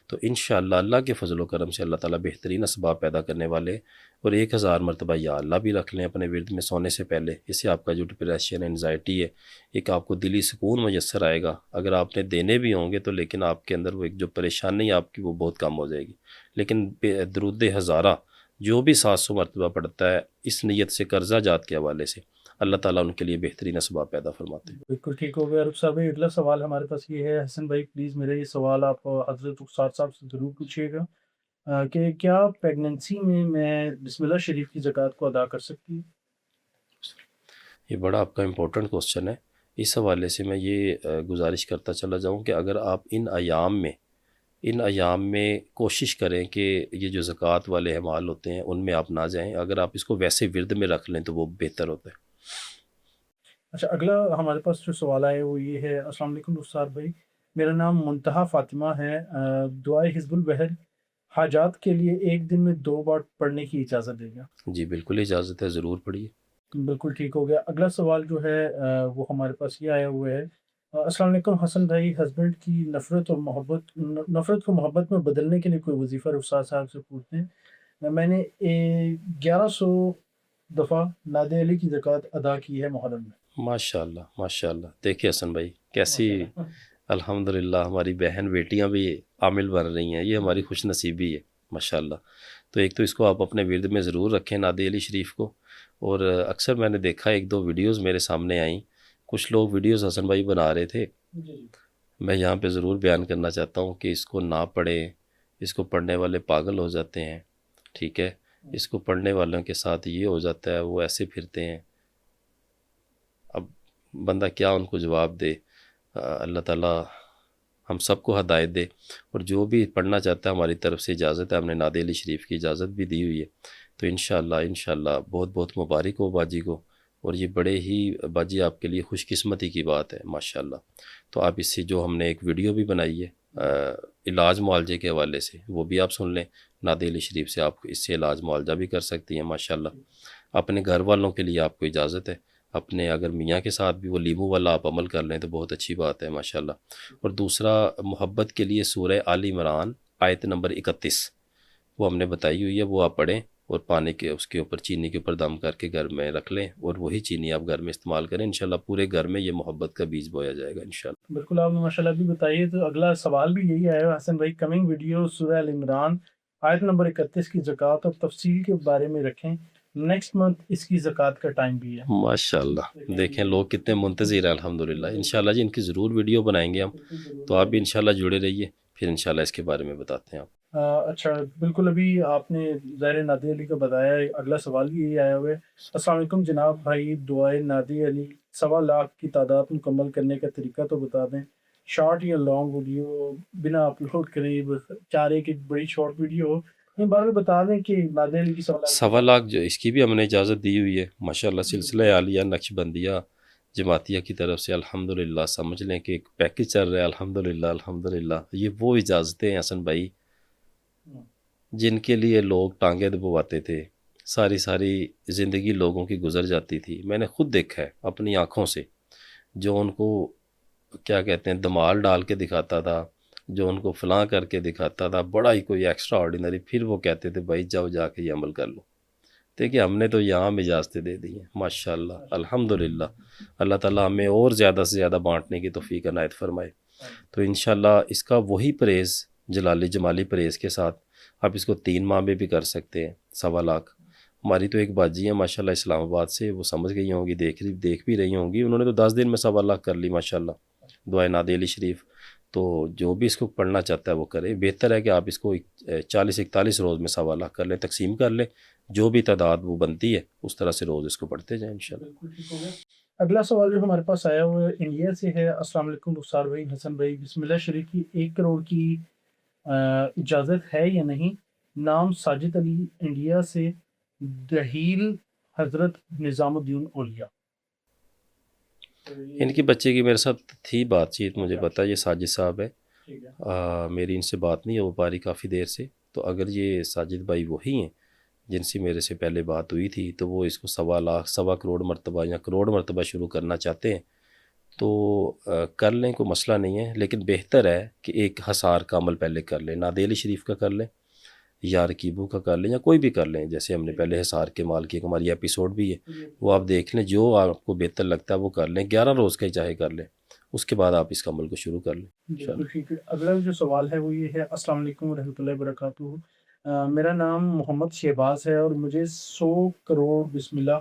تو انشاءاللہ اللہ کے فضل و کرم سے اللہ تعالیٰ بہترین اسباب پیدا کرنے والے, اور 1000 مرتبہ یا اللہ بھی رکھ لیں اپنے ورد میں سونے سے پہلے. اس سے آپ کا جو ڈپریشن, انزائٹی ہے, ایک آپ کو دلی سکون میسر آئے گا. اگر آپ نے دینے بھی ہوں گے تو لیکن آپ کے اندر وہ ایک جو پریشانی ہے آپ کی, وہ بہت کم ہو جائے گی. لیکن درود ہزارہ جو بھی 700 مرتبہ پڑھتا ہے اس نیت سے قرضہ جات کے حوالے سے, اللہ تعالیٰ ان کے لیے بہترین اسباب پیدا فرماتے ہیں۔ بالکل ٹھیک ہو گیا رخ صاحب بھائی، اگلا سوال ہمارے پاس یہ ہے، حسن بھائی پلیز میرا یہ سوال آپ حضرت رخسار صاحب سے ضرور پوچھیے گا کہ کیا پیگننسی میں بسم اللہ شریف کی زکوٰۃ کو ادا کر سکتی ہے؟ یہ بڑا آپ کا امپورٹنٹ کوسچن ہے۔ اس حوالے سے میں یہ گزارش کرتا چلا جاؤں کہ اگر آپ ان ایام میں کوشش کریں کہ یہ جو زکوٰۃ والے اعمال ہوتے ہیں ان میں آپ نہ جائیں، اگر آپ اس کو ویسے ورد میں رکھ لیں تو وہ بہتر ہوتا ہے۔ اچھا، اگلا ہمارے پاس جو سوال آیا وہ یہ ہے، السلام علیکم رخسار بھائی، میرا نام منتہا فاطمہ ہے، دعائے حزب البحر حاجات کے لیے ایک دن میں 2 بار پڑھنے کی اجازت دے گا؟ جی بالکل اجازت ہے، ضرور پڑھیے۔ بالکل ٹھیک ہو گیا۔ اگلا سوال جو ہے وہ ہمارے پاس یہ آیا ہوا ہے، السلام علیکم حسن بھائی، ہسبینڈ کی نفرت کو محبت میں بدلنے کے لیے کوئی وظیفہ رخسار صاحب سے پوچھتے ہیں۔ میں نے 1100 دفعہ ناد علی کی زکوٰۃ ادا کی ہے محرم میں۔ ماشاء اللہ ماشاء اللہ، دیکھیے حسن بھائی کیسی الحمدللہ ہماری بہن بیٹیاں بھی عامل بن رہی ہیں، یہ ہماری خوش نصیبی ہے ماشاء اللہ۔ تو ایک تو اس کو آپ اپنے ورد میں ضرور رکھیں ناد علی شریف کو، اور اکثر میں نے دیکھا 1-2 ویڈیوز میرے سامنے آئیں، کچھ لوگ ویڈیوز حسن بھائی بنا رہے تھے، میں یہاں پہ ضرور بیان کرنا چاہتا ہوں کہ اس کو نہ پڑھیں، اس کو پڑھنے والے پاگل ہو جاتے ہیں، ٹھیک ہے، اس کو پڑھنے والوں کے ساتھ یہ ہو جاتا ہے، وہ ایسے پھرتے ہیں، اب بندہ کیا ان کو جواب دے۔ اللہ تعالیٰ ہم سب کو ہدایت دے، اور جو بھی پڑھنا چاہتا ہے ہماری طرف سے اجازت ہے، ہم نے ناد علی شریف کی اجازت بھی دی ہوئی ہے، تو انشاءاللہ بہت بہت مبارک ہو باجی کو، اور یہ بڑے ہی باجی آپ کے لیے خوش قسمتی کی بات ہے ماشاءاللہ۔ تو آپ اس سے جو ہم نے ایک ویڈیو بھی بنائی ہے علاج معالجے کے حوالے سے، وہ بھی آپ سن لیں، ناد علی شریف سے آپ اس سے علاج معالجہ بھی کر سکتی ہیں ماشاءاللہ۔ اپنے گھر والوں کے لیے آپ کو اجازت ہے، اپنے اگر میاں کے ساتھ بھی وہ لیمو والا آپ عمل کر لیں تو بہت اچھی بات ہے ماشاءاللہ۔ اور دوسرا محبت کے لیے سورہ آل عمران آیت نمبر 31 وہ ہم نے بتائی ہوئی ہے، وہ آپ پڑھیں، اور پانی کے اس کے اوپر چینی کے اوپر دم کر کے گھر میں رکھ لیں، اور وہی چینی آپ گھر میں استعمال کریں، انشاءاللہ پورے گھر میں یہ محبت کا بیج بویا جائے گا انشاءاللہ۔ بالکل آپ نے ماشاءاللہ بھی بتائیے، تو اگلا سوال بھی یہی آیا حسن بھائی، کمنگ ویڈیو سورہ ال عمران آیت نمبر 31 کی زکوٰۃ اور تفصیل کے بارے میں رکھیں، نیکسٹ منتھ اس کی زکوٰۃ کا ٹائم بھی ہے۔ ماشاءاللہ دیکھیں لوگ کتنے منتظر ہیں الحمدللہ، انشاءاللہ جی ان کی ضرور ویڈیو بنائیں گے ہم، تو آپ بھی انشاءاللہ جڑے رہیے، پھر انشاءاللہ اس کے بارے میں بتاتے ہیں آپ۔ اچھا بالکل، ابھی آپ نے ظاہر نادی علی کا بتایا ہے، اگلا سوال بھی یہی آیا ہوا ہے، السلام علیکم جناب بھائی، دعائے نادی علی 1.25 لاکھ کی تعداد مکمل کرنے کا طریقہ تو بتا دیں، شارٹ یا لانگ ویڈیو بنا اپلوڈ کریں، چاہ رہے کہ بڑی شارٹ ویڈیو ہو، ان بارے میں بتا دیں کہ نادی علی کی 1.25 1.25 جو اس کی بھی ہم نے اجازت دی ہوئی ہے ماشاءاللہ، سلسلہ عالیہ نقشبندیہ جماعتیہ کی طرف سے الحمدللہ، سمجھ لیں کہ ایک پیکج چل رہا ہے الحمدللہ۔ یہ وہ اجازتیں ہیں حسن بھائی جن کے لیے لوگ ٹانگیں دبواتے تھے، ساری زندگی لوگوں کی گزر جاتی تھی، میں نے خود دیکھا ہے اپنی آنکھوں سے، جو ان کو کیا کہتے ہیں دمال ڈال کے دکھاتا تھا، جو ان کو فلاں کر کے دکھاتا تھا، بڑا ہی کوئی ایکسٹرا آرڈینری، پھر وہ کہتے تھے بھائی جاؤ جا کے یہ عمل کر لو۔ دیکھیے ہم نے تو یہاں اجازتیں دے دی ہیں ماشاءاللہ الحمدللہ، اللہ تعالیٰ ہمیں اور زیادہ سے زیادہ بانٹنے کی توفیق عنایت فرمائے۔ تو انشاءاللہ اس کا وہی پرہیز جمالی پرہیز کے ساتھ آپ اس کو 3 ماہ میں بھی کر سکتے ہیں۔ 1.25 لاکھ ہماری تو ایک باجی ہیں ماشاءاللہ اسلام آباد سے، وہ سمجھ گئی ہوں گی، دیکھ بھی رہی ہوں گی، انہوں نے تو 10 دن میں 1.25 لاکھ کر لی ماشاءاللہ، دعائے ناد علی شریف۔ تو جو بھی اس کو پڑھنا چاہتا ہے وہ کرے، بہتر ہے کہ آپ اس کو 40-41 روز میں 1.25 لاکھ کر لیں، تقسیم کر لیں، جو بھی تعداد وہ بنتی ہے اس طرح سے روز اس کو پڑھتے جائیں انشاءاللہ۔ اگلا سوال جو ہمارے پاس آیا ہوا ہے انڈیا سے ہے، السلام علیکم رخسار بھائی، حسن بھائی، بسم اللہ شریف کی 1 کروڑ کی اجازت ہے یا نہیں؟ نام ساجد علی، انڈیا سے، دہیل حضرت نظام الدین اولیاء۔ ان کی بچے کی میرے ساتھ تھی بات چیت، مجھے پتا یہ ساجد صاحب ہے، میری ان سے بات نہیں ہو پا رہی کافی دیر سے، تو اگر یہ ساجد بھائی وہی ہیں جن سے میرے سے پہلے بات ہوئی تھی، تو وہ اس کو 1.25 لاکھ 1.25 کروڑ مرتبہ یا کروڑ مرتبہ شروع کرنا چاہتے ہیں تو کر لیں، کوئی مسئلہ نہیں ہے، لیکن بہتر ہے کہ ایک حصار کا عمل پہلے کر لیں، ناد علی شریف کا کر لیں یا رکیبو کا کر لیں یا کوئی بھی کر لیں، جیسے ہم نے پہلے حصار کے مال کی ایک ہماری ایپیسوڈ بھی ہے، وہ آپ دیکھ لیں، جو آپ کو بہتر لگتا ہے وہ کر لیں، 11 روز کا ہی چاہے کر لیں، اس کے بعد آپ اس کا عمل کو شروع کر لیں۔ ٹھیک ہے، اگلا جو سوال ہے وہ یہ ہے، السلام علیکم ورحمۃ اللہ وبرکاتہ، میرا نام محمد شہباز ہے اور مجھے 100 کروڑ بسم اللہ